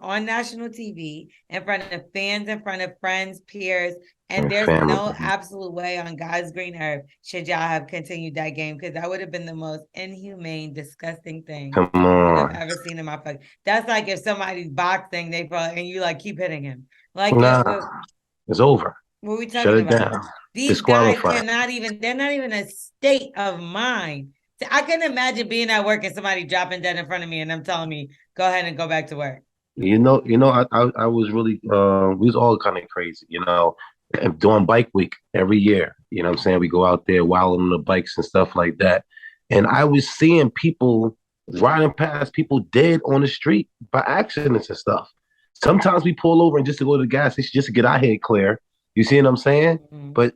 on national TV, in front of fans, in front of friends, peers. And there's no absolute way on God's green earth should y'all have continued that game, because that would have been the most inhumane, disgusting thing I've ever seen in my life. That's like if somebody's boxing, and you like keep hitting him. Like, it's over. What are we talking about? Down. These guys they're not even a state of mind. I can imagine being at work and somebody dropping dead in front of me and them telling me, go ahead and go back to work. I was really, we was all kind of crazy, doing bike week every year. You know what I'm saying? We go out there wilding on the bikes and stuff like that. And I was seeing people riding past people dead on the street by accidents and stuff. Sometimes we pull over and just to go to the gas station just to get our head clear. You see what I'm saying? But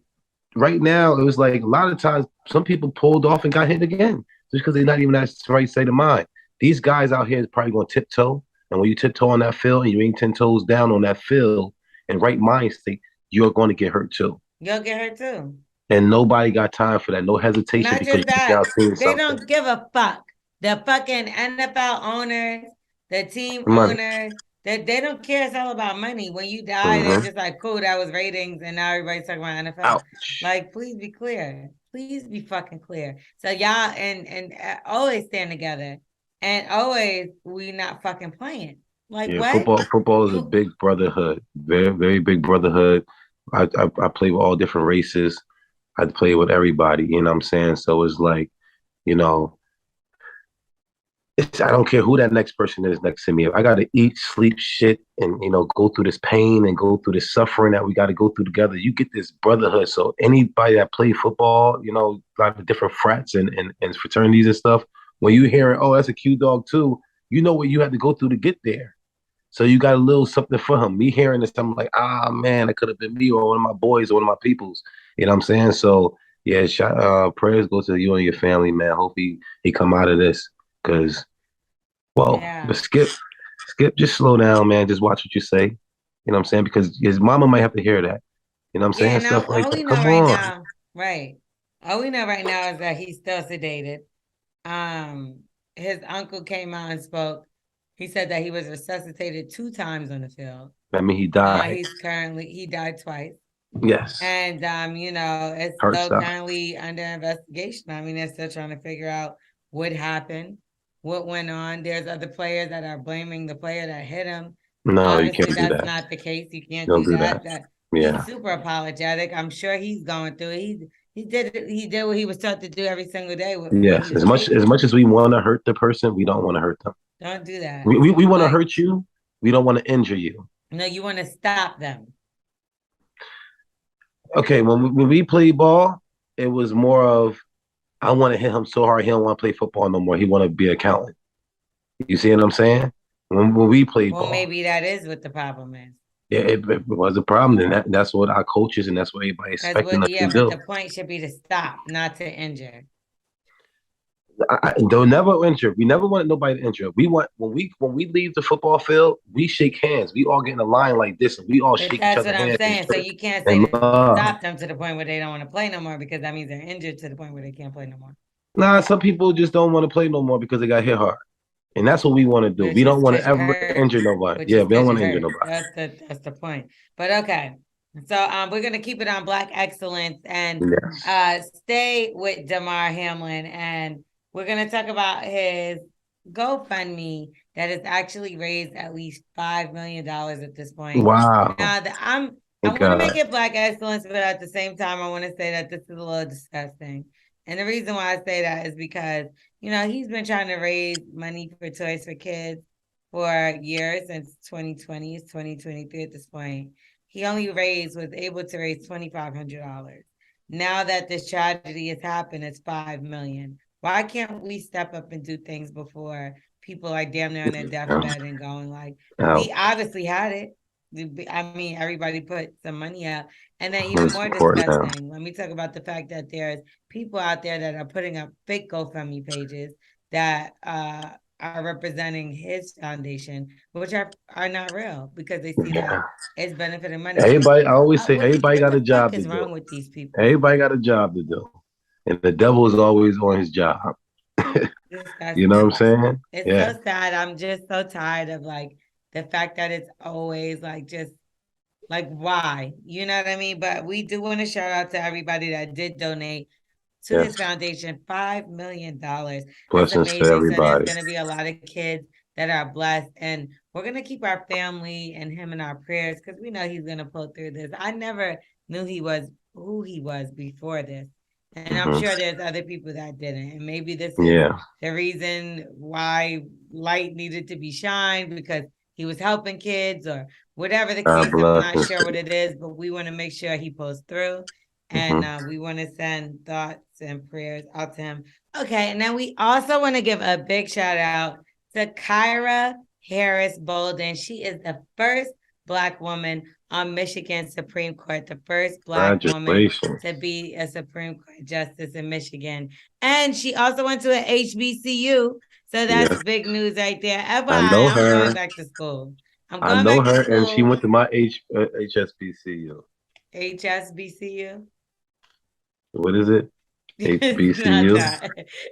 right now, it was like a lot of times some people pulled off and got hit again just because they're not even at the right state of mind. These guys out here is probably going to tiptoe. And when you tiptoe on that field and you ain't 10 toes down on that field in right mind state, you're going to get hurt too. You'll get hurt too. And nobody got time for that. No hesitation. Not just that. They don't give a fuck. The fucking NFL owners, the team owners, they don't care. It's all about money. When you die, they're just like, cool, that was ratings, and now everybody's talking about NFL. Ouch. Like, please be clear. Please be fucking clear. So y'all and always stand together, and always we not fucking playing. Like, what? Football is a big brotherhood. Very, very big brotherhood. I play with all different races. I play with everybody. You know what I'm saying? So it's like, you know, I don't care who that next person is next to me. If I got to eat, sleep, shit, and go through this pain and go through this suffering that we got to go through together, you get this brotherhood. So anybody that play football, a lot of different frats and fraternities and stuff, when you hear, oh, that's a Q dog too, you know what you had to go through to get there. So you got a little something for him. Me hearing this, I'm like, man, it could have been me or one of my boys or one of my peoples. You know what I'm saying? So yeah, prayers go to you and your family, man. Hope he come out of this, because. Well, but Skip, just slow down, man. Just watch what you say. You know what I'm saying? Because his mama might have to hear that. You know what I'm saying? No, Stuff like all we that. know Come right on. now, right. All we know right now is that he's still sedated. His uncle came out and spoke. He said that he was resuscitated 2 times on the field. I mean, he died. He died twice. Yes. And it's still currently under investigation. I mean, they're still trying to figure out what happened, what went on. There's other players that are blaming the player that hit him. No, obviously, you can't do that. That's not the case. You can't do that. Yeah. He's super apologetic. I'm sure he's going through it. He did what he was taught to do every single day. Yes. As much as we want to hurt the person, we don't want to hurt them. Don't do that. We want to hurt you. We don't want to injure you. No, you want to stop them. Okay, when we played ball, it was more of, I want to hit him so hard he don't want to play football no more. He want to be an accountant. You see what I'm saying? When we played ball. Well, maybe that is what the problem is. Yeah, it was a problem, and that's what our coaches and that's what everybody expecting us to do. But the point should be to stop, not to injure. They'll never injure. We never wanted nobody to injure. We want when we leave the football field, we shake hands. We all get in a line like this, and we all shake each other's hands. That's what I'm saying. So you can't say stop them to the point where they don't want to play no more, because that means they're injured to the point where they can't play no more. Nah, some people just don't want to play no more because they got hit hard. And that's what we want to do. We don't want to ever injure nobody. Yeah, we don't want to injure nobody. That's the point. But okay. So we're gonna keep it on Black excellence and stay with Damar Hamlin, and we're gonna talk about his GoFundMe that has actually raised at least $5 million at this point. Wow. Now I want to make it Black excellence, but at the same time, I want to say that this is a little disgusting. And the reason why I say that is because, he's been trying to raise money for Toys for Kids for years, since 2020. It's 2023 at this point. He only was able to raise $2,500. Now that this tragedy has happened, it's $5 million. Why can't we step up and do things before people are damn near on their deathbed and going like, we obviously had it. I mean, everybody put some money out. And then even more disgusting, let me talk about the fact that there's people out there that are putting up fake GoFundMe pages that are representing his foundation, which are not real, because they see that it's benefiting money. I always say, everybody got a job to do. What is wrong with these people? Everybody got a job to do. And the devil is always on his job. You know what I'm saying? It's so sad. I'm just so tired of the fact that it's always why? You know what I mean? But we do want to shout out to everybody that did donate to his foundation, $5 million. Blessings to everybody. So there's going to be a lot of kids that are blessed, and we're going to keep our family and him in our prayers, because we know he's going to pull through this. I never knew who he was before this. And I'm sure there's other people that didn't. And maybe this is the reason why light needed to be shined, because he was helping kids or whatever the case. I'm not sure what it is, but we want to make sure he pulls through. And we want to send thoughts and prayers out to him. Okay. And then we also want to give a big shout out to Kyra Harris Bolden. She is the first Black woman on Michigan Supreme Court, the first Black woman to be a Supreme Court justice in Michigan. And she also went to an HBCU. So that's big news right there. I know her. I'm going back to school. I know her, and she went to my HSBCU. HSBCU? What is it? HBCU?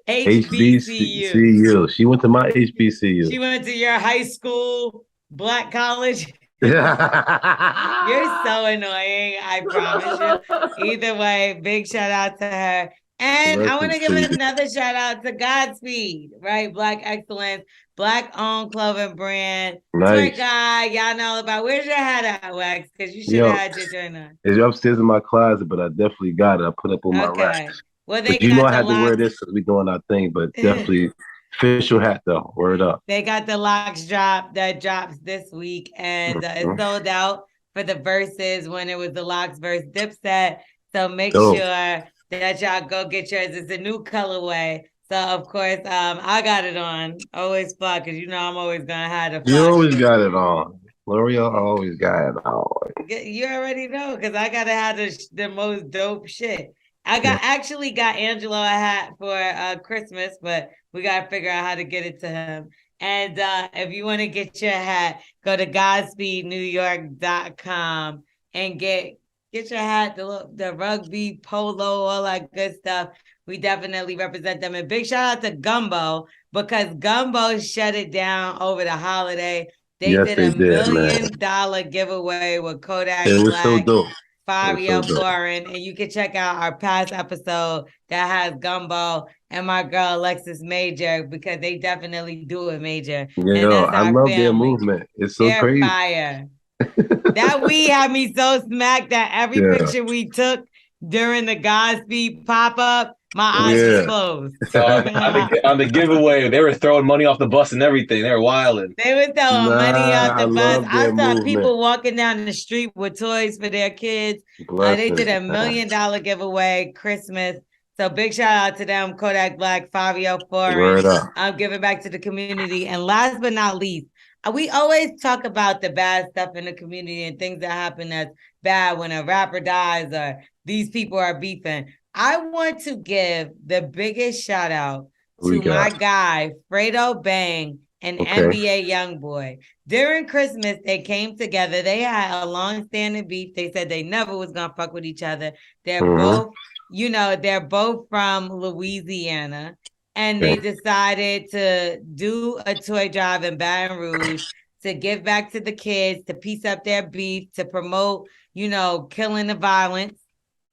HBCU. She went to my HBCU. She went to your high school Black college? You're so annoying, I promise you. Either way, big shout out to her. And I want to give another shout out to Godspeed, right? Black excellence. Black-owned clothing brand. Nice. Twerk guy, y'all know about. Where's your hat at, Wax? Because you should Yo, have had your joint on. it's upstairs in my closet, but I definitely got it. I put up on my rack. Okay. Well, they But you know got I the had to wear locks. this because we doing our thing, but definitely official hat though. Word up. They got the locks drop that drops this week, and it sold out for the verses when it was the locks verse Dipset. So make sure that y'all go get yours. It's a new colorway. So of course, I got it on. Always fly, because you know I'm always gonna have the fly. You always got it on. L'Oreal always got it on. You already know, because I gotta have the most dope shit. I actually got Angelo a hat for Christmas, but we gotta figure out how to get it to him. And if you want to get your hat, go to GodspeedNewYork.com and get your hat, the rugby, polo, all that good stuff. We definitely represent them. And big shout out to Gumbo, because Gumbo shut it down over the holiday. They did a $1 million giveaway with Kodak It was Black, so dope. Fabio Foreign, and you can check out our past episode that has Gumbo and my girl Alexis Major, because they definitely do it major. Yeah, I love their movement. It's so crazy. Fire. That weed had me so smacked that every picture we took during the Godspeed pop-up, my eyes were closed. On the giveaway, they were throwing money off the bus and everything. They were wilding. They were throwing money off the bus. I saw movement. people walking down the street with toys for their kids. They did a $1 million giveaway Christmas. So big shout out to them, Kodak Black, Fabio Foreign. I'm giving back to the community. And last but not least, we always talk about the bad stuff in the community and things that happen that's bad when a rapper dies or these people are beefing. I want to give the biggest shout out to my guy, Fredo Bang and NBA Youngboy. During Christmas, they came together. They had a long-standing beef. They said they never was going to fuck with each other. They're both, they're both from Louisiana. And they decided to do a toy drive in Baton Rouge to give back to the kids, to piece up their beef, to promote, killing the violence.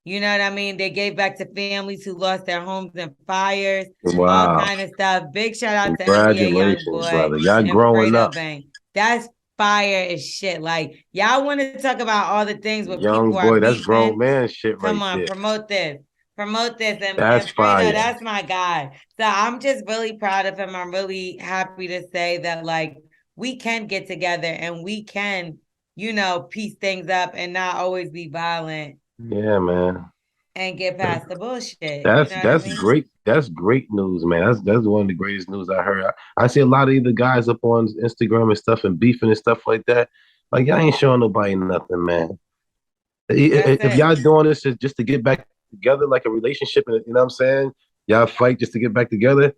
You know what I mean? They gave back to families who lost their homes in fires, all kind of stuff. Big shout out to NBA Youngboy, brother. Y'all growing up. Bang. That's fire as shit. Like, y'all want to talk about all the things with Young people boy, are that's beefing. grown man shit right there. Come on, promote this. And that's fire. That's my guy. So I'm just really proud of him. I'm really happy to say that, like, we can get together and we can, piece things up and not always be violent. Yeah, man. And get past the bullshit. That's great. That's great news, man. That's one of the greatest news I heard. I see a lot of either guys up on Instagram and stuff and beefing and stuff like that. Like, y'all ain't showing nobody nothing, man. If y'all doing this just to get back together, like a relationship, you know what I'm saying? Y'all fight just to get back together.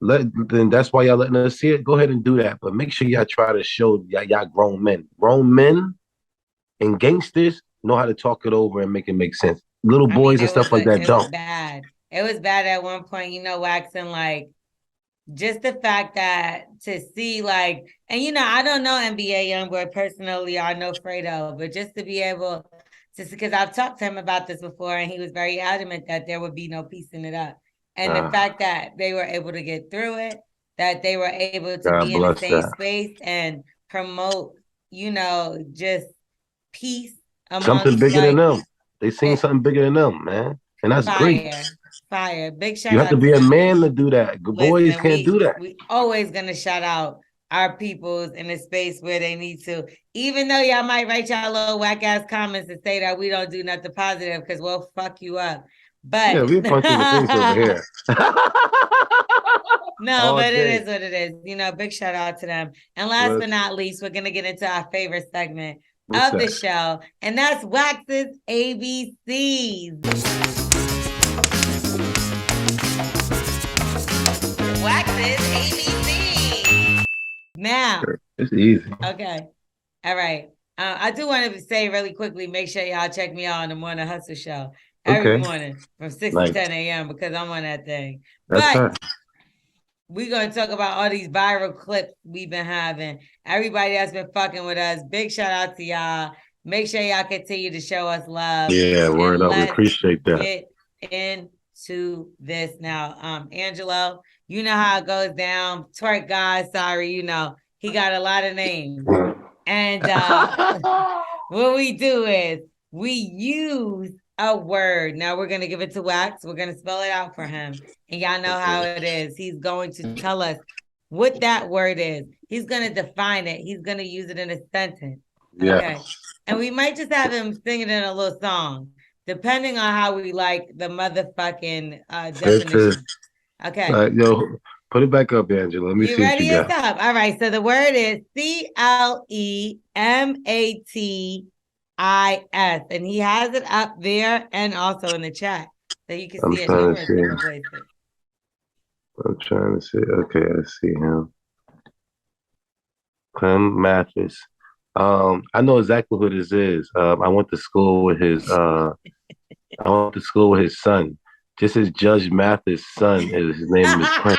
Then that's why y'all letting us see it. Go ahead and do that, but make sure y'all try to show y'all grown men. Grown men and gangsters know how to talk it over and make it make sense. Little boys and stuff like that don't. It was bad at one point, waxing, like, just the fact that to see, like, and I don't know NBA Youngboy personally, I know Fredo, but just to be able to, because I've talked to him about this before, and he was very adamant that there would be no piecing it up. And the fact that they were able to get through it, that they were able to be in the same space and promote, just peace. Something bigger than them. They seen something bigger than them, man. And that's great. Fire. Big shout out. You have to be a man to do that. Boys can't do that. We always going to shout out our peoples in a space where they need to. Even though y'all might write y'all little whack-ass comments and say that we don't do nothing positive because we'll fuck you up. But yeah, we punching the face over here. No, but it is what it is. Big shout out to them. And last but not least, we're going to get into our favorite segment of the show, and that's Wax's ABCs. Wax's ABCs. Now, it's easy. Okay. All right. I do want to say really quickly, make sure y'all check me out on the Morning Hustle Show every morning from 6 to 10 a.m. because I'm on that thing. But we're going to talk about all these viral clips we've been having. Everybody that's been fucking with us, big shout out to y'all. Make sure y'all continue to show us love. Yeah, word up. We appreciate that. Get to this now. Angelo, you know how it goes down. Twerk God, sorry, you know, he got a lot of names. And what we do is we use a word. Now we're going to give it to Wax. We're going to spell it out for him. And y'all know how it is. He's going to tell us what that word is. He's going to define it. He's going to use it in a sentence. Yeah. Okay. And we might just have him sing it in a little song, depending on how we like the motherfucking definition. Okay. Yo, put it back up, Angela. Let me see what you got. It's up. All right. So the word is CLEMATIS. And he has it up there and also in the chat. So you can see it numerous different places. I'm trying to see. Okay, I see him. Clem Mathis. I know exactly who this is. I went to school with his son. Just as Judge Mathis' son is, his name is Clem.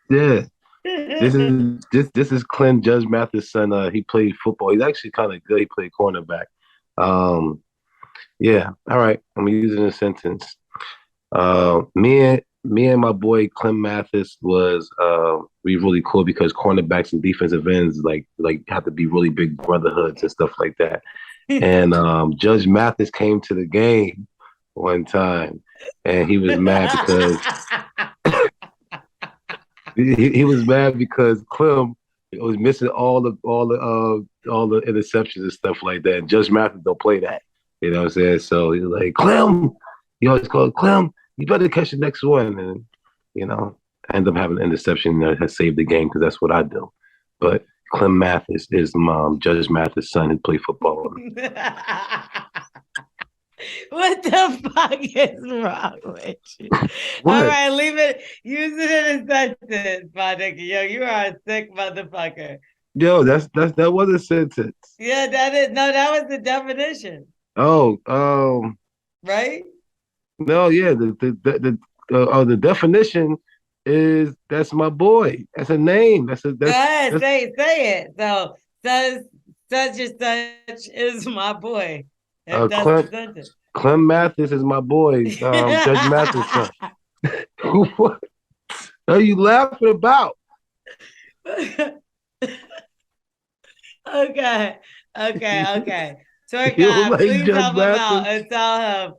Yeah. This is Clem, Judge Mathis' son. He played football. He's actually kind of good. He played cornerback. Yeah. All right. I'm gonna use it in a sentence. Me and my boy Clem Mathis was we really cool because cornerbacks and defensive ends like have to be really big brotherhoods and stuff like that. And Judge Mathis came to the game one time, and he was mad because he was mad because Clem was missing all the interceptions and stuff like that. And Judge Mathis don't play that, you know what I'm saying? So he's like, Clem, you always call Clem, you better catch the next one. And you know, I end up having an interception that has saved the game because that's what I do. But Clem Mathis is Judge Mathis' son who played football. What the fuck is wrong with you? All right, leave it. Use it in a sentence, my nigga. Yo, you are a sick motherfucker. Yo, that was a sentence. Yeah, that was the definition. Oh, right? No, yeah, the definition is that's my boy. That's a name. Go ahead, say it. So such and such is my boy. Clem Mathis is my boy. Judge Mathis' son. What are you laughing about? Okay. Twerk God, please help him out and tell him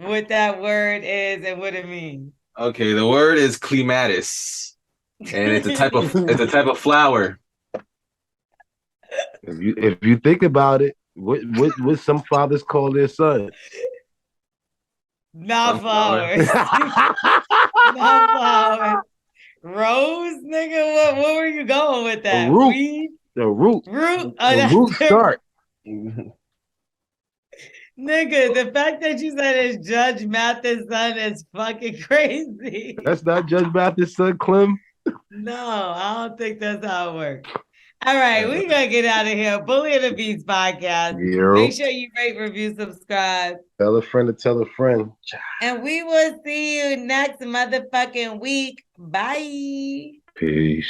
what that word is and what it means. Okay, the word is clematis, and it's a type of flower. If you think about it, what some fathers call their sons? Not flowers. Not flowers. Rose, nigga. What were you going with that? A root. Weed? The root. Root. The root start. Nigga, the fact that you said it's Judge Mathis' son is fucking crazy. That's not Judge Mathis' son, Clem. No, I don't think that's how it works. All right, we're going to get out of here. Bully of the Beats podcast. Make sure you rate, review, subscribe. Tell a friend to tell a friend. And we will see you next motherfucking week. Bye. Peace.